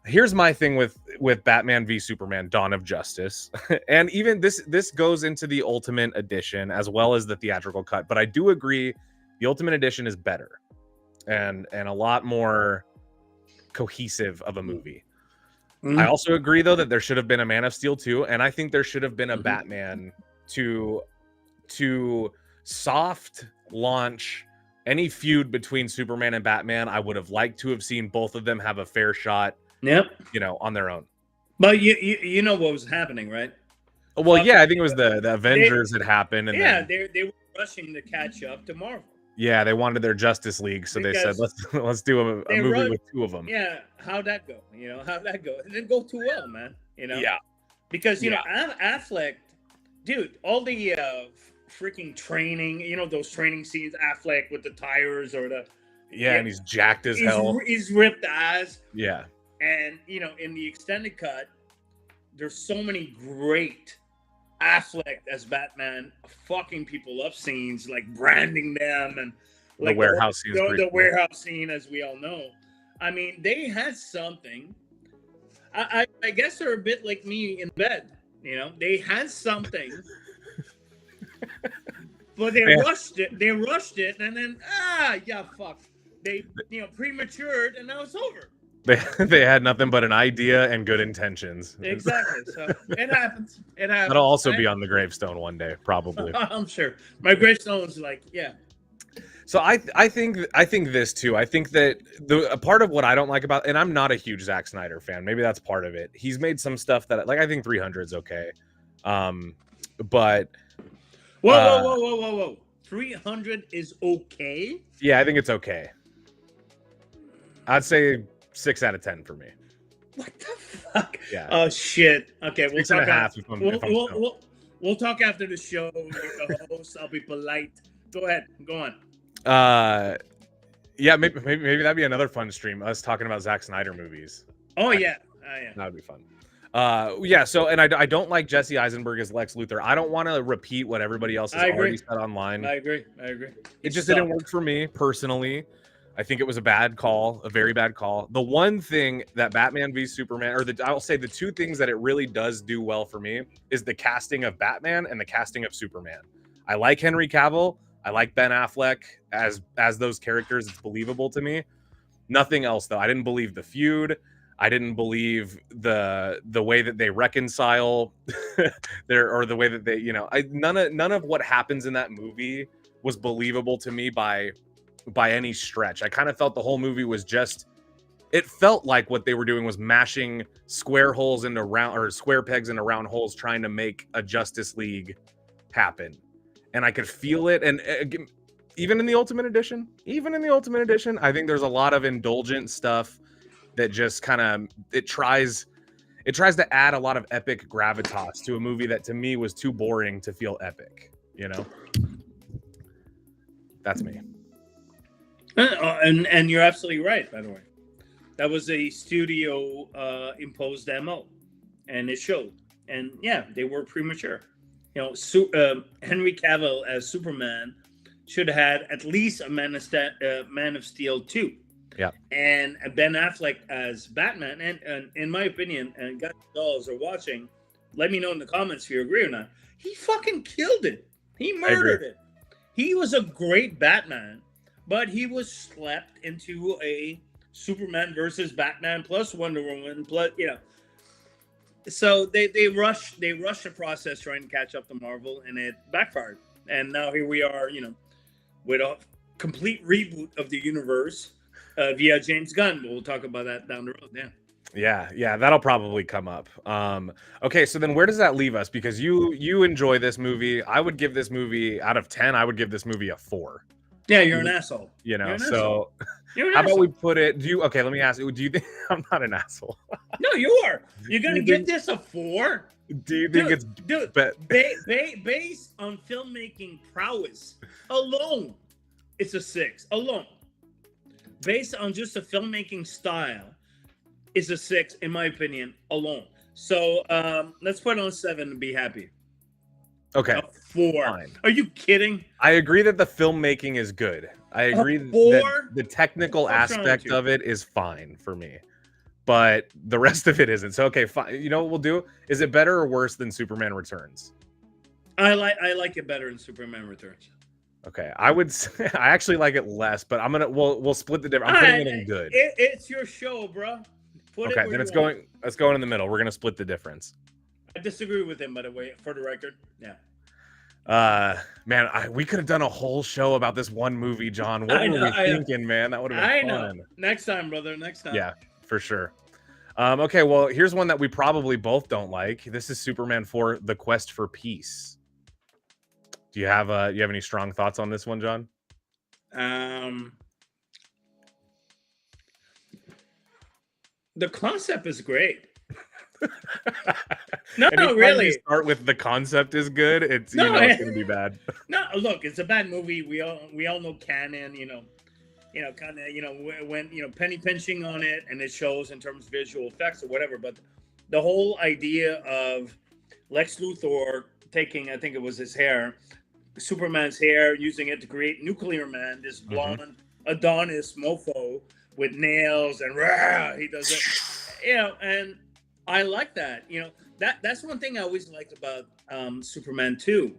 Here's my thing with Batman v Superman: Dawn of Justice, and even this goes into the Ultimate Edition as well as the theatrical cut. But I do agree, the Ultimate Edition is better and a lot more cohesive of a movie. I also agree though that there should have been a Man of Steel 2, and I think there should have been a Batman to soft launch any feud between Superman and Batman. I would have liked to have seen both of them have a fair shot. Yep. On their own. But you know what was happening, right? Well, yeah, I think it was the Avengers had happened, and they were rushing to catch up to Marvel. Yeah, they wanted their Justice League, so they said let's do a movie with two of them. Yeah, how'd that go? How'd that go? It didn't go too well, man. Yeah, because Affleck, dude, all the freaking training, those training scenes, Affleck with the tires or the and he's jacked as hell. He's ripped ass. Yeah. And, in the extended cut, there's so many great Affleck as Batman fucking people up scenes, like branding them and like the warehouse scene. The warehouse scene, as we all know. I mean, they had something. I guess they're a bit like me in bed. They had something. But they rushed it. They rushed it, and then fuck. They prematured, and now it's over. They had nothing but an idea and good intentions. Exactly. So it happens. It happens. That'll also be on the gravestone one day, probably. I'm sure. My gravestone's like, yeah. So I think this too. I think that a part of what I don't like about, and I'm not a huge Zack Snyder fan. Maybe that's part of it. He's made some stuff that, like, I think 300 is okay. But whoa. 300 is okay? Yeah, I think it's okay. I'd say 6 out of 10 for me. What the fuck? Yeah. Oh shit. Okay, we'll 6.5. We'll talk after the show with the host. I'll be polite. Go ahead. Go on. Yeah, maybe that'd be another fun stream. Us talking about Zack Snyder movies. Oh yeah. That would be fun. Yeah. So, and I don't like Jesse Eisenberg as Lex Luthor. I don't want to repeat what everybody else has already said online. I agree. It just didn't work for me personally. I think it was a bad call, a very bad call. The one thing that Batman v Superman, I'll say the two things that it really does do well for me is the casting of Batman and the casting of Superman. I like Henry Cavill. I like Ben Affleck as those characters. It's believable to me. Nothing else though. I didn't believe the feud. I didn't believe the way that they reconcile or the way that they, none of what happens in that movie was believable to me by any stretch. I kind of felt the whole movie was it felt like what they were doing was mashing square pegs into round holes, trying to make a Justice League happen. And I could feel it. And even in the Ultimate Edition, I think there's a lot of indulgent stuff that just kind of, it tries to add a lot of epic gravitas to a movie that to me was too boring to feel epic, That's me. And you're absolutely right, by the way. That was a studio imposed MO, and it showed. And yeah, they were premature. Henry Cavill as Superman should have had at least a Man of Steel 2. Yeah. And Ben Affleck as Batman. And in my opinion, and guys are watching, let me know in the comments if you agree or not. He fucking killed it. He murdered it. He was a great Batman. But he was slept into a Superman versus Batman plus Wonder Woman plus, So they rushed the process trying to catch up to Marvel, and it backfired. And now here we are, with a complete reboot of the universe via James Gunn. We'll talk about that down the road. Yeah, that'll probably come up. Okay, so then where does that leave us? Because you enjoy this movie. I would give this movie out of 10. I would give this movie a 4. Yeah, you're an asshole. So how about we put it? Let me ask you. Do you think I'm not an asshole? No, you are. You're gonna give this a 4? Do you think it's based on filmmaking prowess alone? It's a 6 alone. Based on just the filmmaking style, it's a 6 in my opinion alone. So let's put on 7 and be happy. Okay. A 4. Fine. Are you kidding? I agree that the filmmaking is good. I agree that 4? the technical What's wrong with aspect you? of it is fine for me, but the rest of it isn't. So okay, fine. You know what we'll do? Is it better or worse than Superman Returns? I like it better than Superman Returns. Okay, I would. I actually like it less, but we'll split the difference. I'm putting it in good. It's your show, bro. Okay, then it's going in the middle. We're gonna split the difference. I disagree with him, by the way, for the record. Yeah. Man, we could have done a whole show about this one movie, John. What were we thinking, man? That would have been fun. Next time, brother. Next time. Yeah, for sure. Okay, well, here's one that we probably both don't like. This is Superman 4: The Quest for Peace. Do you have any strong thoughts on this one, John? The concept is great. No, Anytime really. You start with the concept is good. It's No, it's gonna be bad. No, look, it's a bad movie. We all know canon. Kind of when penny pinching on it, and it shows in terms of visual effects or whatever. But the whole idea of Lex Luthor taking, I think it was his hair, Superman's hair, using it to create Nuclear Man, this blonde Adonis mofo with nails and he does it, and I like that. That's one thing I always liked about Superman 2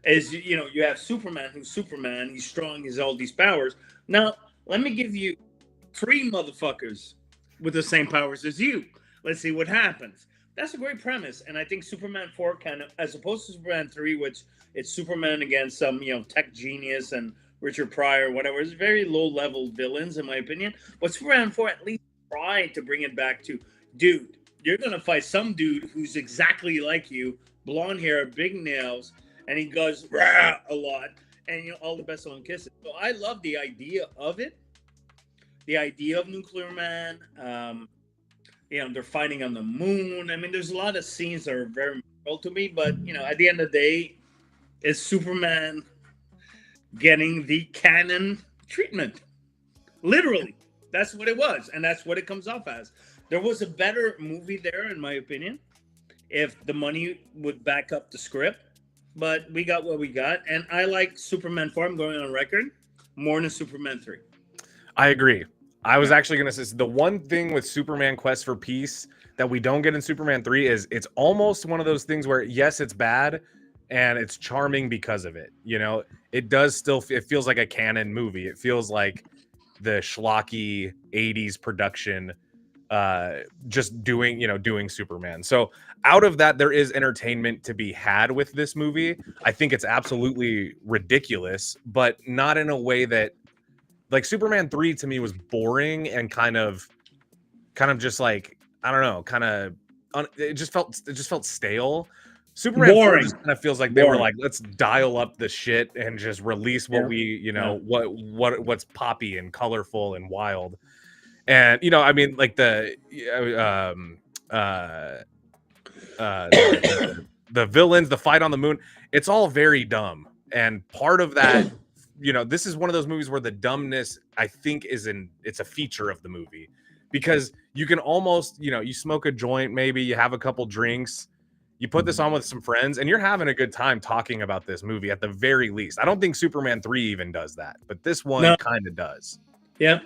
is you have Superman who's Superman, he's strong, he's all these powers. Now let me give you 3 motherfuckers with the same powers as you. Let's see what happens. That's a great premise, and I think Superman 4 kind of, as opposed to Superman 3, which it's Superman against some tech genius and Richard Pryor, whatever. It's very low-level villains, in my opinion. But Superman 4 at least tried to bring it back to, dude, you're gonna fight some dude who's exactly like you, blonde hair, big nails, and he goes rah a lot, and all the best on kisses. So I love the idea of it, the idea of Nuclear Man. They're fighting on the moon. I mean, there's a lot of scenes that are very real to me, but at the end of the day, it's Superman getting the canon treatment. Literally, that's what it was, and that's what it comes off as. There was a better movie there, in my opinion, if the money would back up the script. But we got what we got, and I like Superman 4. I'm going on record more than Superman 3. I agree. I was actually going to say the one thing with Superman Quest for Peace that we don't get in Superman 3 is it's almost one of those things where, yes, it's bad and it's charming because of it. It does still, it feels like a canon movie. It feels like the schlocky 80s production, just doing Superman. So out of that, there is entertainment to be had with this movie. I think it's absolutely ridiculous, but not in a way that, like, Superman 3 to me was boring and kind of just like, I don't know, it just felt stale. Superman 4 just kind of feels like they were like, let's dial up the shit and just release what what's poppy and colorful and wild. And I mean, like the villains, the fight on the moon, it's all very dumb. And part of that, this is one of those movies where the dumbness, I think, it's a feature of the movie, because you can almost, you smoke a joint, maybe you have a couple drinks, you put this on with some friends, and you're having a good time talking about this movie at the very least. I don't think Superman 3 even does that, but this one kind of does. Yeah.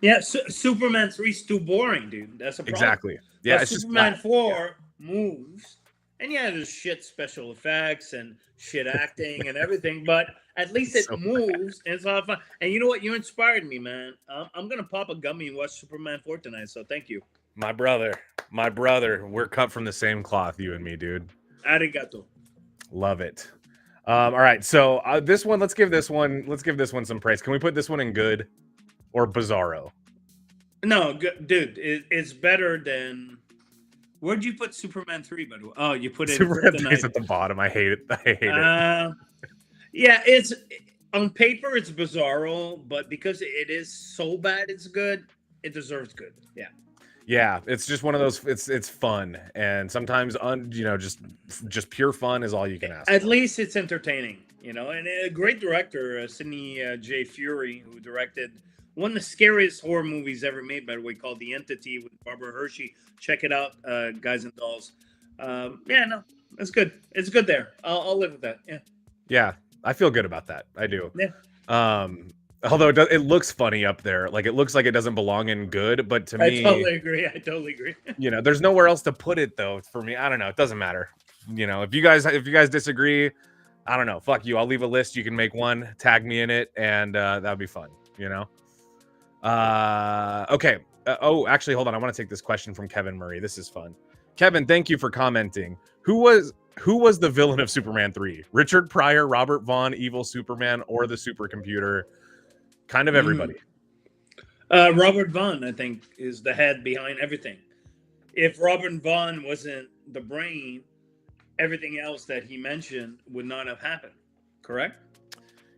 Yeah, Superman 3 is too boring, dude. That's a problem. Exactly. Yeah, but Superman 4 moves, and there's shit special effects and shit acting and everything, but at least it moves, and it's a lot of fun. And you know what? You inspired me, man. I'm going to pop a gummy and watch Superman 4 tonight, so thank you. My brother. We're cut from the same cloth, you and me, dude. Arigato. Love it. All right, so this one, let's give this one some praise. Can we put this one in good or bizarro? No, dude, it's better than... Where'd you put Superman 3, by the way? Oh, you put it Superman 3 is at the bottom. I hate it. it. Yeah, it's on paper it's bizarro, but because it is so bad it's good, it deserves good. Yeah. Yeah, it's just one of those. It's fun, and sometimes just pure fun is all you can ask. At least it's entertaining, and a great director, Sidney J. Fury, who directed one of the scariest horror movies ever made, by the way, called The Entity with Barbara Hershey. Check it out, guys and dolls. Yeah, no, it's good. It's good there. I'll live with that. Yeah. Yeah, I feel good about that. I do. Yeah. Although it looks funny up there. Like, it looks like it doesn't belong in good, but to me... I totally agree. You know, there's nowhere else to put it, though, for me. I don't know. It doesn't matter. You know, if you guys disagree, I don't know. Fuck you. I'll leave a list. You can make one, tag me in it, and that'll be fun, you know? Okay. Actually, hold on. I want to take this question from Kevin Murray. This is fun. Kevin, thank you for commenting. Who was the villain of Superman 3? Richard Pryor, Robert Vaughn, Evil Superman, or the supercomputer? Kind of everybody. Robert Vaughn, I think, is the head behind everything. If Robert Vaughn wasn't the brain, everything else that he mentioned would not have happened. Correct?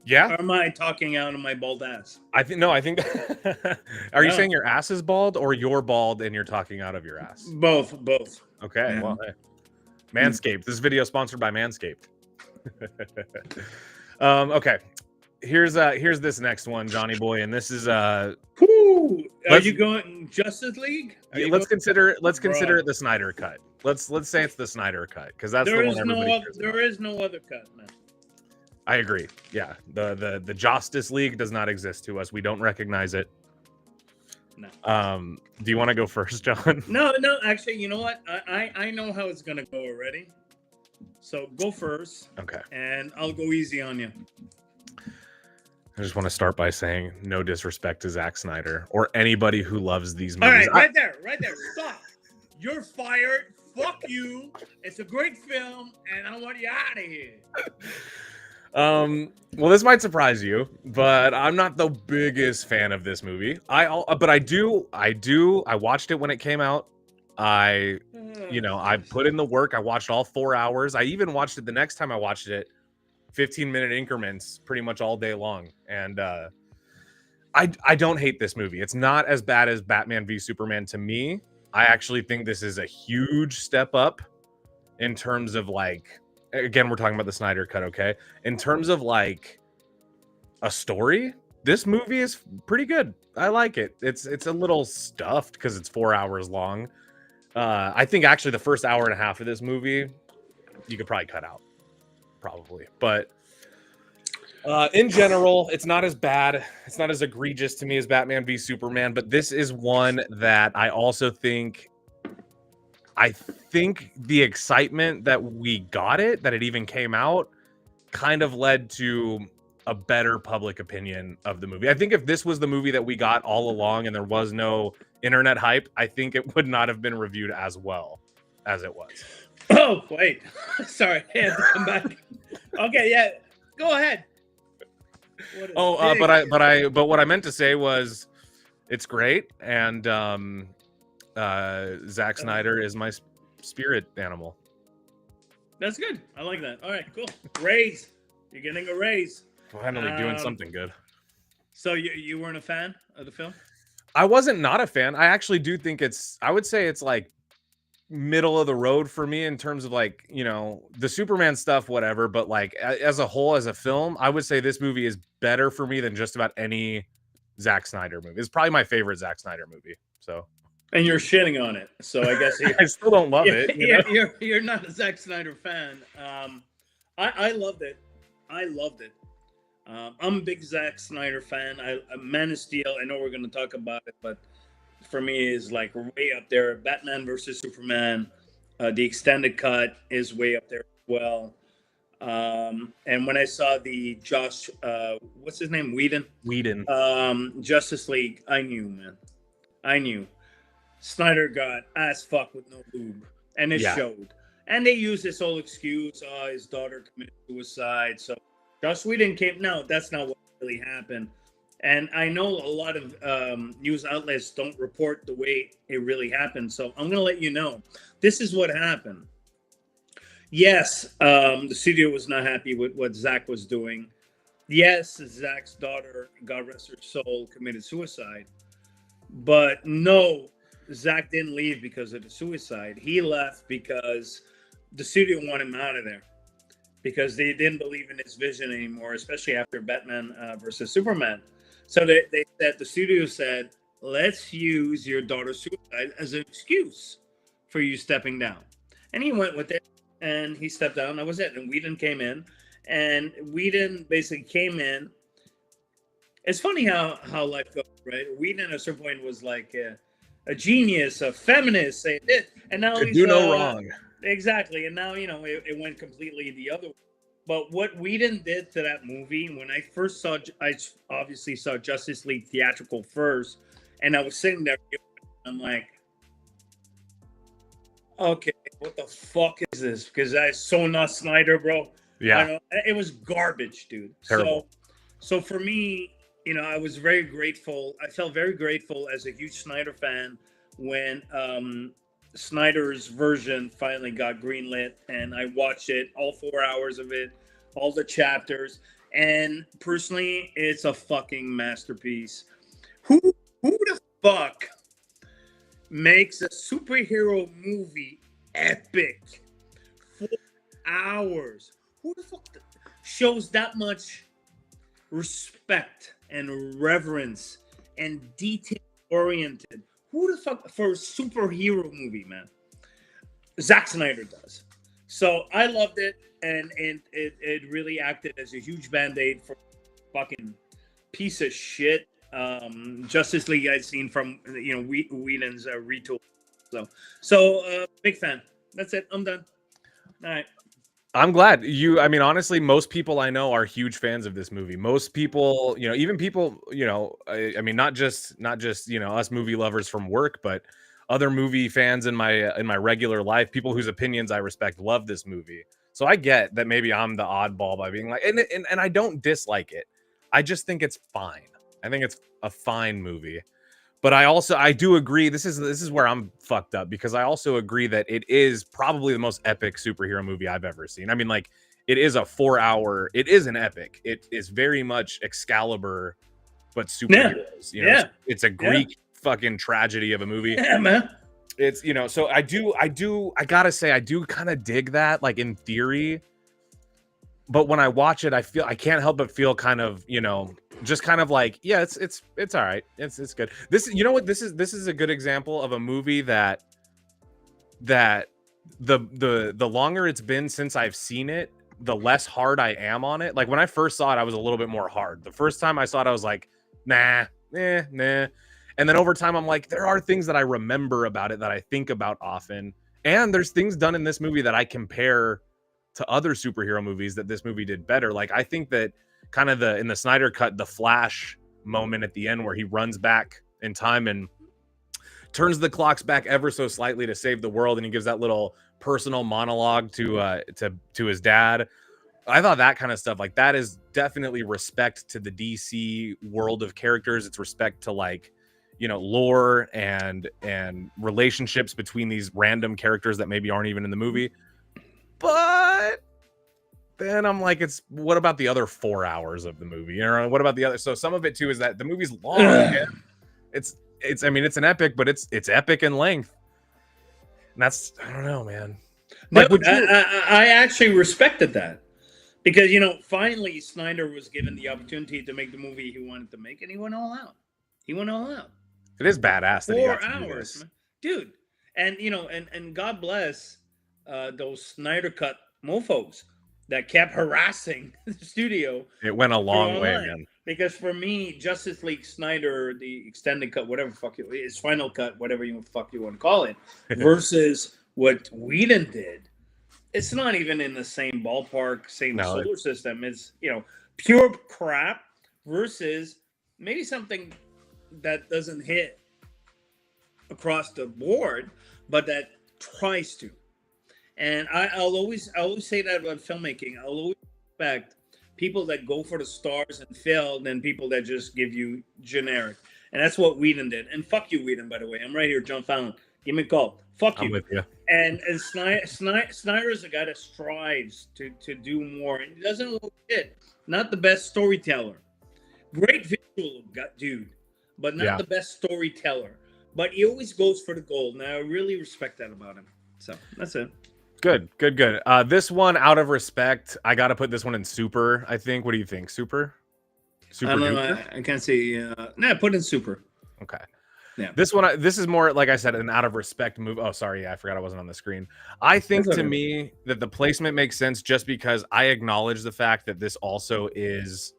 Yeah. Or am I talking out of my bald ass? I think Are you saying your ass is bald, or you're bald and you're talking out of your ass? Both. Okay. Yeah. Well, hey. Manscaped. This video is sponsored by Manscaped. Okay. Here's this next one, Johnny boy, and this is Are you going Justice League? Let's consider it the Snyder cut. Let's say it's the Snyder cut, because that's there the is one no everybody other, there is no other cut, man. I agree. Yeah, the Justice League does not exist to us. We don't recognize it. No. Do you want to go first, John? No. Actually, you know what? I know how it's gonna go already. So go first. Okay. And I'll go easy on you. I just want to start by saying no disrespect to Zack Snyder or anybody who loves these All movies. right, right there. Stop. You're fired. Fuck you. It's a great film, and I want you out of here. Well, this might surprise you, but I'm not the biggest fan of this movie. I watched it when it came out. I put in the work. I watched all 4 hours. I even watched it the next time I watched it, 15-minute increments, pretty much all day long. And I don't hate this movie. It's not as bad as Batman v Superman to me. I actually think this is a huge step up in terms of, like, again, we're talking about the Snyder cut, okay? In terms of, like, a story, this movie is pretty good. I like it. It's a little stuffed because it's 4 hours long. I think actually the first hour and a half of this movie you could probably cut out, probably. But in general, it's not as bad. It's not as egregious to me as Batman v Superman. But this is one that I also think. I think the excitement that we got it, that it even came out, kind of led to a better public opinion of the movie. I think if this was the movie that we got all along and there was no internet hype, I think it would not have been reviewed as well as it was. Oh, wait. Sorry. I had to come back. Okay, yeah. Go ahead. But what I meant to say was it's great, and Zack Snyder is my spirit animal. That's good. I like that. All right, cool. Raise. You're getting a raise. Finally doing something good. So you weren't a fan of the film? I wasn't not a fan. I actually do think I would say it's like middle of the road for me in terms of, like, you know, the Superman stuff, whatever. But like as a whole, as a film, I would say this movie is better for me than just about any Zack Snyder movie. It's probably my favorite Zack Snyder movie. So. And you're shitting on it, so I guess I still don't love it. You're not a Zack Snyder fan. I loved it. I'm a big Zack Snyder fan. Man of Steel, I know we're going to talk about it, but for me is like way up there. Batman versus Superman, the extended cut is way up there as well. And when I saw the Josh, what's his name? Whedon. Justice League, I knew, man. I knew. Snyder got ass fucked with no lube, and it showed. And they used this whole excuse, his daughter committed suicide. So Joss Whedon came. No, that's not what really happened. And I know a lot of news outlets don't report the way it really happened. So I'm going to let you know. This is what happened. Yes, the studio was not happy with what Zack was doing. Yes, Zack's daughter, God rest her soul, committed suicide. But no, Zack didn't leave because of the suicide. He left because the studio wanted him out of there, because they didn't believe in his vision anymore, especially after Batman versus Superman. So they said, the studio said, let's use your daughter's suicide as an excuse for you stepping down. And he went with it, and he stepped down. That was it. And Whedon came in, and Whedon basically came in. It's funny how life goes, right? Whedon at a certain point was like a genius, a feminist, saying this, and now Could he's do no wrong. Exactly, and now it went completely the other way. But what Whedon did to that movie, when I first saw, I obviously saw Justice League theatrical first, and I was sitting there, I'm like, okay, what the fuck is this? Because I so not Snyder, bro. Yeah, it was garbage, dude. terrible. So for me, I was very grateful. I felt very grateful as a huge Snyder fan when Snyder's version finally got greenlit, and I watched it, all 4 hours of it, all the chapters. And personally, it's a fucking masterpiece. Who the fuck makes a superhero movie epic? 4 hours. Who the fuck shows that much respect and reverence and detail oriented? Who the fuck for a superhero movie, man? Zack Snyder does. So I loved it, and it really acted as a huge band-aid for fucking piece of shit Justice League I'd seen from Whedon's retool. So big fan. That's it. I'm done. All right. I'm glad I mean, honestly, most people I know are huge fans of this movie. Most people, even people, I mean, not just, us movie lovers from work, but other movie fans in my regular life, people whose opinions I respect, love this movie. So I get that maybe I'm the oddball by being like, and I don't dislike it. I just think it's fine. I think it's a fine movie. But I do agree. This is where I'm fucked up, because I also agree that it is probably the most epic superhero movie I've ever seen. I mean, like, it is a 4-hour. It is an epic. It is very much Excalibur, but superheroes. It's a Greek fucking tragedy of a movie. Yeah, man. It's so I gotta say I do kind of dig that, like, in theory. But when I watch it, I can't help but feel kind of, just kind of like, yeah, it's all right. It's good. This is a good example of a movie that the longer it's been since I've seen it, the less hard I am on it. Like, when I first saw it, I was a little bit more hard. The first time I saw it, I was like, nah. And then over time, I'm like, there are things that I remember about it that I think about often. And there's things done in this movie that I compare to other superhero movies that this movie did better. Like, I think that kind of in the Snyder cut, the Flash moment at the end where he runs back in time and turns the clocks back ever so slightly to save the world, and he gives that little personal monologue to his dad. I thought that kind of stuff, like, that is definitely respect to the DC world of characters. It's respect to, like, lore and relationships between these random characters that maybe aren't even in the movie. But then I'm like, what about the other 4 hours of the movie? What about the other? So some of it too is that the movie's long. It's I mean, it's an epic, but it's epic in length. And that's, I don't know, man. Like, I actually respected that, because finally Snyder was given the opportunity to make the movie he wanted to make, and he went all out. It is badass that 4 hours, man. Dude. And and God bless those Snyder cut mofos that kept harassing the studio. It went a long way, man. Because for me, Justice League Snyder, the extended cut, whatever fuck his final cut, whatever you want to call it, versus what Whedon did, it's not even in the same ballpark, same solar system. It's pure crap versus maybe something that doesn't hit across the board, but that tries to. And I'll always say that about filmmaking. I'll always respect people that go for the stars and fail than people that just give you generic. And that's what Whedon did. And fuck you, Whedon, by the way. I'm right here, John Fallon. Give me a call. Fuck you. I'm with you. And Snyder is a guy that strives to do more. And he doesn't look it. Not the best storyteller. Great visual dude, but not the best storyteller. But he always goes for the gold. And I really respect that about him. So that's it. Good. This one, out of respect, I got to put this one in super, I think. What do you think? Super? Super I don't know. Duper? I can't say. No, put in super. Okay. Yeah. This is more, like I said, an out of respect move. Oh, sorry. Yeah, I forgot I wasn't on the screen. I think That's to okay. me that the placement makes sense just because I acknowledge the fact that this also is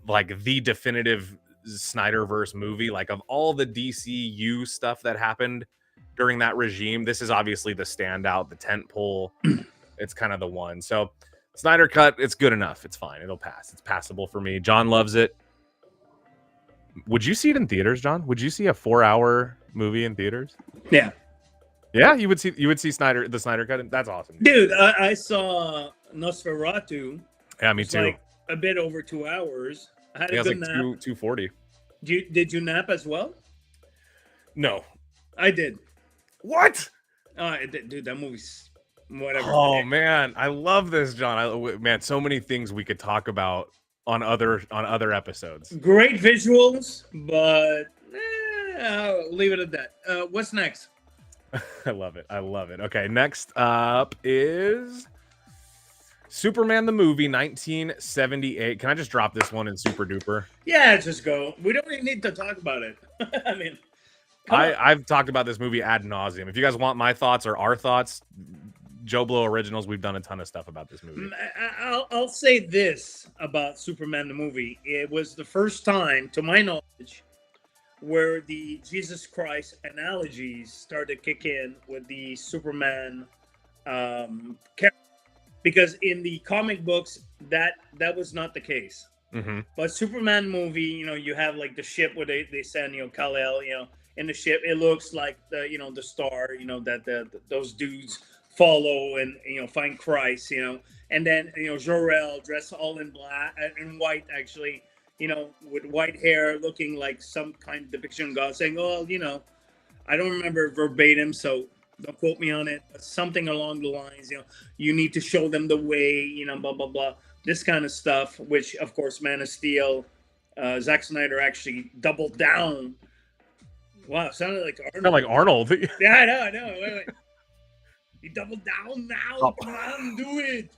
like the definitive Snyderverse movie. Like, of all the DCU stuff that happened during that regime, this is obviously the standout, the tent pole. It's kind of the one. So Snyder cut, it's good enough. It's fine. It'll pass. It's passable for me. John loves it. Would you see it in theaters, John? Would you see a 4-hour movie in theaters? Yeah. Yeah, you would see the Snyder cut. That's awesome, dude. I saw Nosferatu. Yeah, me It's too. like a bit over 2 hours. I had Yeah, a it's good like nap. 240. Did you nap as well? No. I did. What? Dude, that movie's whatever. Oh man, I love this, John. Man, so many things we could talk about on other episodes. Great visuals, but I'll leave it at that. What's next? I love it. Okay, next up is Superman the movie, 1978. Can I just drop this one in super duper? Yeah, just go. We don't even need to talk about it. I mean, I've talked about this movie ad nauseum. If you guys want my thoughts or our thoughts, Joe Blow Originals, we've done a ton of stuff about this movie. I'll say this about Superman the movie. It was the first time, to my knowledge, where the Jesus Christ analogies started to kick in with the Superman character. Because in the comic books, that was not the case. Mm-hmm. But Superman movie, you have like the ship where they send, Kal-El, in the ship. It looks like the star, that those dudes follow and find Christ, and then Jor-El dressed all in black and white, actually, with white hair, looking like some kind of depiction of God, saying, "Oh, I don't remember verbatim, so don't quote me on it, but something along the lines, you need to show them the way, blah blah blah." This kind of stuff, which of course, Man of Steel, Zack Snyder actually doubled down. Wow, sounded like Arnold. Kind of like Arnold. Yeah, I know. Wait. You double down now. Come on, do it.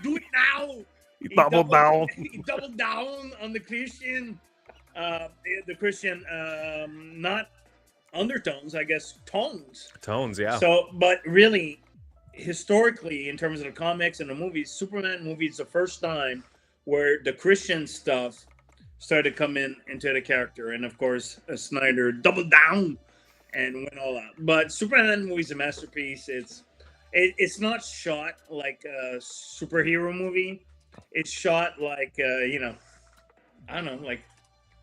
Do it now. He doubled down. He doubled down on the Christian, not undertones, I guess, tones. Tones, yeah. So, but really, historically, in terms of the comics and the movies, Superman movie is the first time where the Christian stuff started to come into the character, and of course, Snyder doubled down and went all out. But Superman movie is a masterpiece. It's not shot like a superhero movie. It's shot like I don't know, like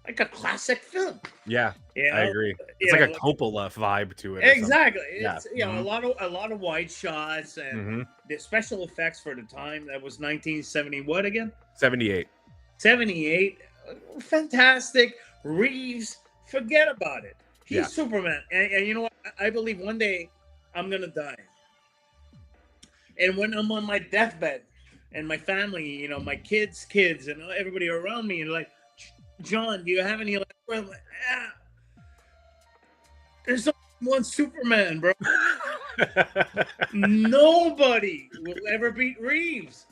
a classic film. Yeah, I agree. It's like a Coppola vibe to it. Exactly. It's mm-hmm. a lot of wide shots and mm-hmm. the special effects for the time. That was 1970. What again? 78. 78. Fantastic. Reeves, forget about it. He's Superman. And you know what? I believe one day I'm going to die. And when I'm on my deathbed and my family, my kids, and everybody around me, and like, "John, do you have any last words?" I'm like, there's only one Superman, bro. Nobody will ever beat Reeves.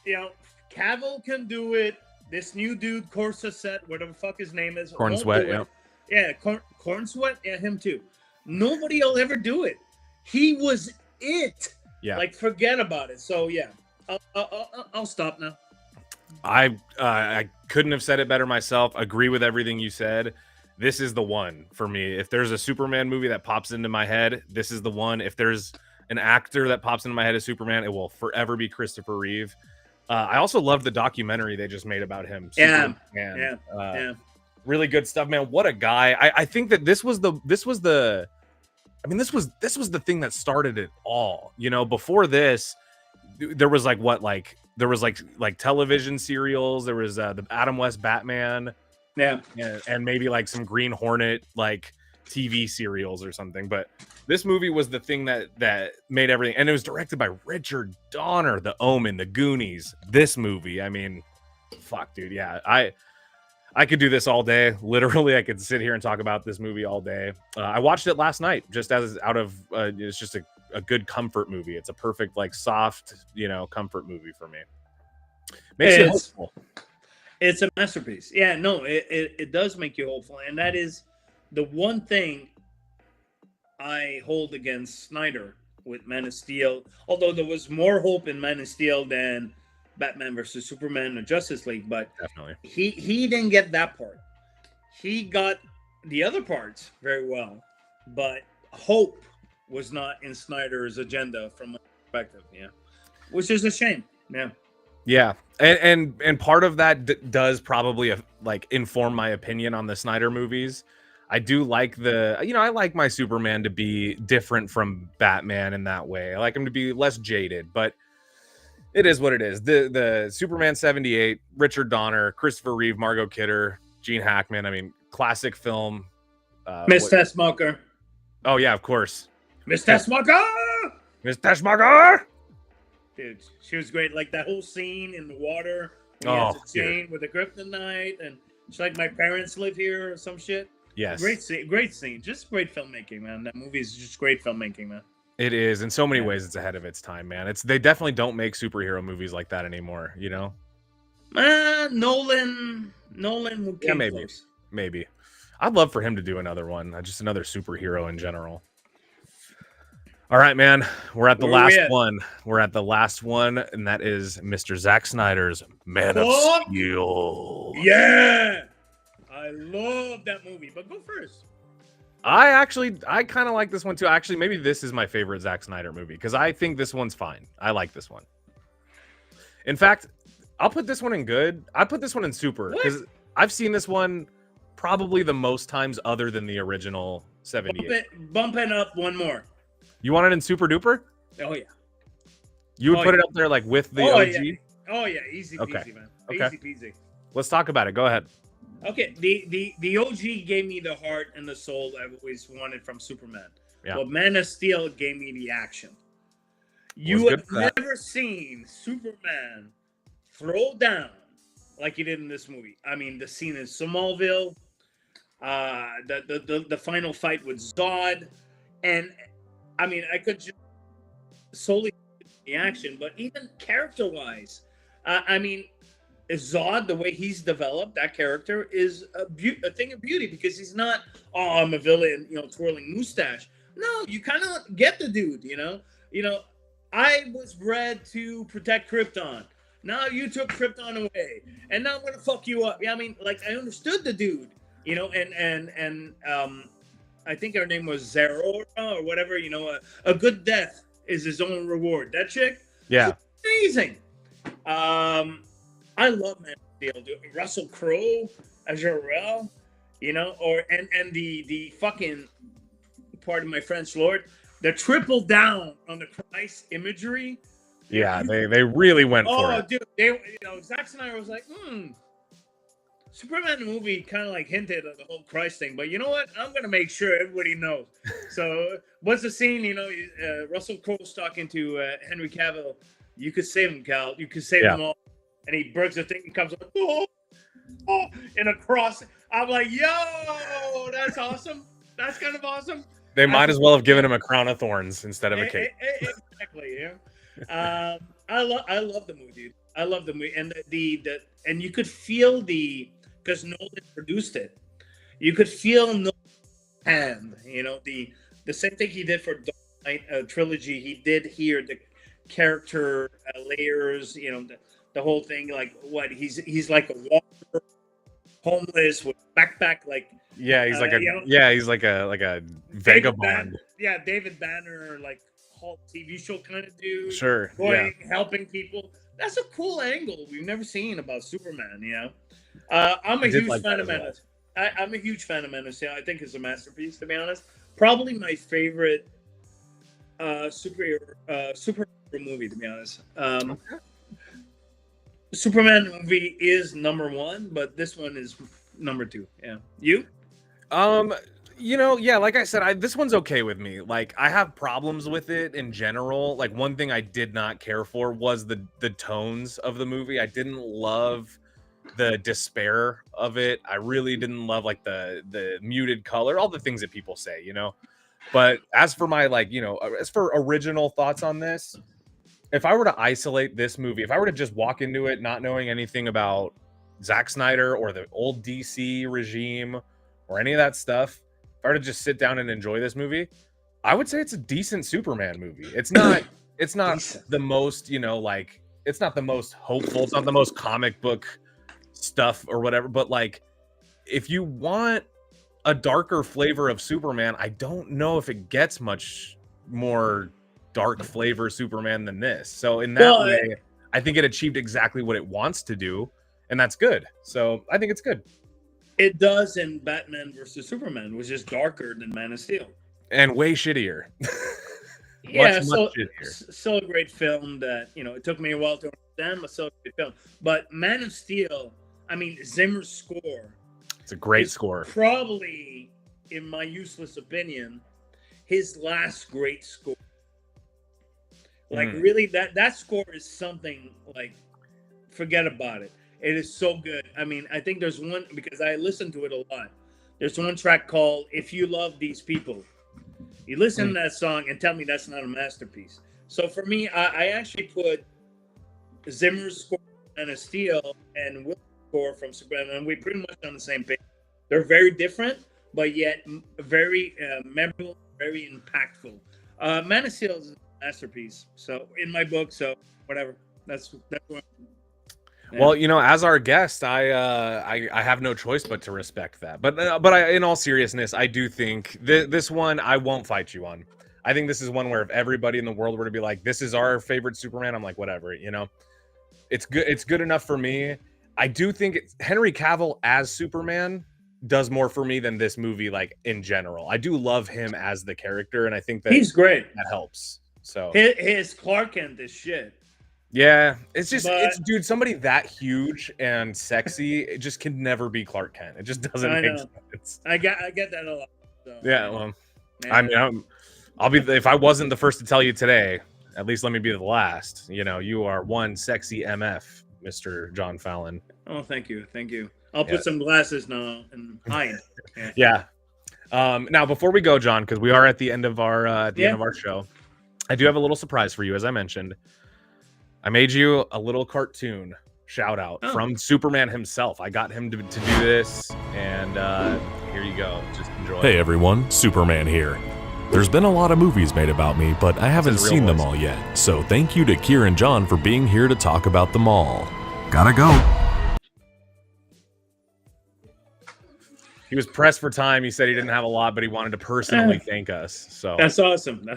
Cavill can do it. This new dude, Corset, whatever the fuck his name is. Corn Sweat, yeah. Yeah, Corn Sweat, yeah, him too. Nobody will ever do it. He was it. Yeah. Like, forget about it. So, yeah. I'll stop now. I couldn't have said it better myself. Agree with everything you said. This is the one for me. If there's a Superman movie that pops into my head, this is the one. If there's an actor that pops into my head as Superman, it will forever be Christopher Reeve. I also love the documentary they just made about him. Yeah. Really good stuff, man. What a guy. I think that this was the thing that started it all. Before this, there was like television serials. There was the Adam West Batman. Yeah. And maybe like some Green Hornet like TV serials or something. But this movie was the thing that made everything. And it was directed by Richard Donner, The Omen, The Goonies. This movie, I mean, fuck, dude. Yeah, I could do this all day. Literally, I could sit here and talk about this movie all day. I watched it last night just as out of it's just a good comfort movie. It's a perfect, like, soft, comfort movie for me. Makes you hopeful. It's a masterpiece. Yeah, no, it does make you hopeful, and that is the one thing I hold against Snyder with Man of Steel. Although there was more hope in Man of Steel than Batman versus Superman or Justice League, but Definitely. he didn't get that part. He got the other parts very well, but hope was not in Snyder's agenda from my perspective. Yeah, which is a shame. Yeah. Yeah, and part of that does probably like inform my opinion on the Snyder movies. I do like I like my Superman to be different from Batman in that way. I like him to be less jaded, but it is what it is. The Superman 78, Richard Donner, Christopher Reeve, Margot Kidder, Gene Hackman. I mean, classic film. Mr. Smoker. Oh yeah, of course. Mr. Smoker. Mr. Smoker. Dude, she was great. Like that whole scene in the water when he has a chain with the kryptonite, and she's like, "My parents live here" or some shit. Yes. Great scene. Just great filmmaking, man. That movie is just great filmmaking, man. It is. In so many ways, it's ahead of its time, man. They definitely don't make superhero movies like that anymore, you know? Nolan would Yeah, maybe. close. Maybe. I'd love for him to do another one. Just another superhero in general. All right, man. We're at the last one. We're at the last one, and that is Mr. Zack Snyder's Man of Steel. Yeah! I love that movie, but go first. I kind of like this one too. Actually, maybe this is my favorite Zack Snyder movie because I think this one's fine. I like this one. In fact, I'll put this one in good. I put this one in super because I've seen this one probably the most times other than the original 78. Bump it up one more. You want it in super duper? Oh, yeah. You would put it up there like with the OG? Yeah. Oh, yeah. Easy peasy, man. Okay. Easy peasy. Let's talk about it. Go ahead. Okay, the OG gave me the heart and the soul I've always wanted from Superman. Yeah. But Man of Steel gave me the action. You have never seen Superman throw down like he did in this movie. I mean, the scene in Smallville, the final fight with Zod, and I mean, I could just solely the action, but even character-wise, I mean. Zod, the way he's developed, that character is a thing of beauty because he's not, oh, I'm a villain, twirling mustache. No, you kind of get the dude, you know. I was bred to protect Krypton. Now you took Krypton away, and now I'm gonna fuck you up. Yeah, I mean, like I understood the dude, and I think her name was Zerora or whatever. A good death is his own reward. That chick, yeah, amazing. I love Man of Steel, dude. Russell Crowe as Jor-El, and the fucking, pardon my French, Lord, the triple down on the Christ imagery. Yeah, they really went for it. Oh, dude, Zack Snyder was like, Superman movie kind of like hinted at the whole Christ thing, but you know what? I'm gonna make sure everybody knows. So, what's the scene? Russell Crowe's talking to Henry Cavill. You could save him, Cal. You could save them all. And he breaks the thing and comes up, in a cross. I'm like, yo, that's awesome. That's kind of awesome. They might as well have given him a crown of thorns instead of a cape. Exactly. Yeah. I love the movie, dude. I love the movie, and and you could feel because Nolan produced it. You could feel Nolan's hand. The same thing he did for Dark Knight trilogy. He did here the character layers. The whole thing, like what he's like a walker, homeless with backpack, like he's like a vagabond. David Banner, like Hulk TV show kind of dude. Sure, helping people. That's a cool angle we've never seen about Superman. I'm a huge fan of Man of Steel. I'm a huge fan of Man of Steel. I think it's a masterpiece, to be honest. Probably my favorite superhero movie, to be honest. Superman movie is number one, but this one is number two. Yeah. You? Like I said, this one's okay with me. Like, I have problems with it in general. Like, one thing I did not care for was the tones of the movie. I didn't love the despair of it. I really didn't love like the muted color, all the things that people say, But as for my as for original thoughts on this, if I were to isolate this movie, if I were to just walk into it not knowing anything about Zack Snyder or the old DC regime or any of that stuff, if I were to just sit down and enjoy this movie, I would say it's a decent Superman movie. It's not Decent. the most, like it's not the most hopeful, it's not the most comic book stuff or whatever, but like if you want a darker flavor of Superman, I don't know if it gets much more dark flavor Superman than this. So in that way, I think it achieved exactly what it wants to do, and that's good. So I think it's good. It does in Batman versus Superman, which is darker than Man of Steel. And way shittier. Yeah, much shittier. So a great film that, it took me a while to understand, but so a great film. But Man of Steel, I mean, Zimmer's score. It's a great score. Probably, in my useless opinion, his last great score. Like, really, that score is something, like, forget about it. It is so good. I mean, I think there's one, because I listen to it a lot. There's one track called If You Love These People. You listen to that song and tell me that's not a masterpiece. So for me, I actually put Zimmer's score and a Steel and Will's score from Superman, and we pretty much on the same page. They're very different, but yet very memorable, very impactful. Man of Steel is a masterpiece. So in my book, so whatever. That's what. Yeah. Well, as our guest, I have no choice but to respect that. But in all seriousness, I do think this one I won't fight you on. I think this is one where if everybody in the world were to be like, "This is our favorite Superman," I'm like, whatever. It's good. It's good enough for me. I do think Henry Cavill as Superman does more for me than this movie, like in general. I do love him as the character, and I think that he's great. That helps. So his Clark Kent is shit. Yeah, it's dude, somebody that huge and sexy, it just can never be Clark Kent. It just doesn't make sense. I get that a lot. So. Yeah, well, I'll be if I wasn't the first to tell you today, at least let me be the last. You are one sexy MF, Mr. John Fallon. Oh, thank you. I'll put some glasses now and hide. Yeah. Now before we go, John, because we are at the end of our end of our show, I do have a little surprise for you, as I mentioned. I made you a little cartoon shout out from Superman himself. I got him to do this, and here you go. Just enjoy. Hey everyone, Superman here. There's been a lot of movies made about me, but I haven't seen them all yet. So thank you to Kier and John for being here to talk about them all. Gotta go. He was pressed for time. He said he didn't have a lot, but he wanted to personally thank us. So that's awesome.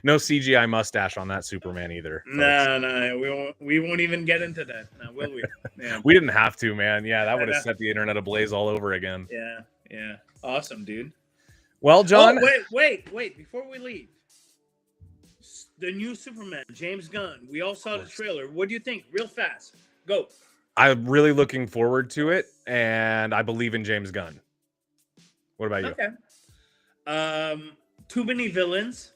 No CGI mustache on that Superman either. No, we won't even get into that. Now, will we? Yeah. We didn't have to, man. Yeah, that would have set the internet ablaze all over again. Yeah. Awesome, dude. Well, John. Oh, wait. Before we leave, the new Superman, James Gunn. We all saw the trailer. What do you think? Real fast. Go. I'm really looking forward to it, and I believe in James Gunn. What about you? Okay. Too many villains,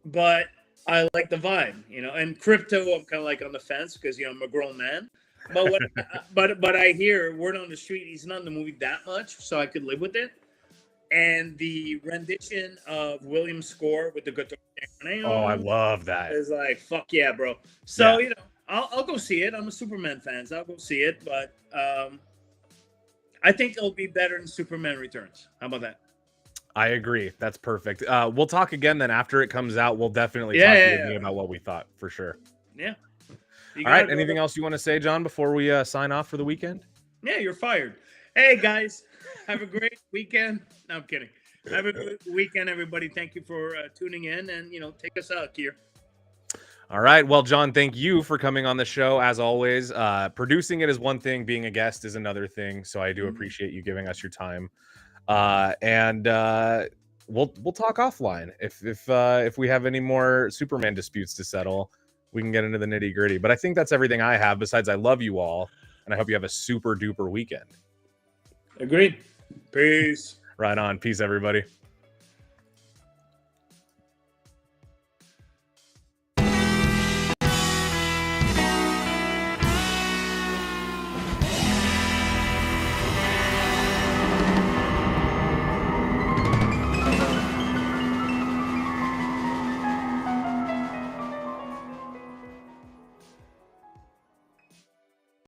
but I like the vibe, and Crypto, I'm kind of like on the fence because, I'm a grown man, but I hear word on the street, he's not in the movie that much, so I could live with it. And the rendition of Williams' score with the guitar. Oh, I love that. It's like, fuck yeah, bro. So, I'll go see it. I'm a Superman fan, so I'll go see it, but I think it'll be better than Superman Returns. How about that? I agree. That's perfect. We'll talk again then after it comes out. We'll definitely talk to you about what we thought for sure. Yeah. All right. Anything else you want to say, John, before we sign off for the weekend? Yeah, you're fired. Hey, guys, have a great weekend. No, I'm kidding. Have a good weekend, everybody. Thank you for tuning in and, take us out, Kier. All right. Well, John, thank you for coming on the show as always. Producing it is one thing. Being a guest is another thing. So I do appreciate you giving us your time. And we'll talk offline if we have any more Superman disputes to settle. We can get into the nitty gritty. But I think that's everything I have. Besides, I love you all, and I hope you have a super duper weekend. Agreed. Peace. Right on. Peace, everybody.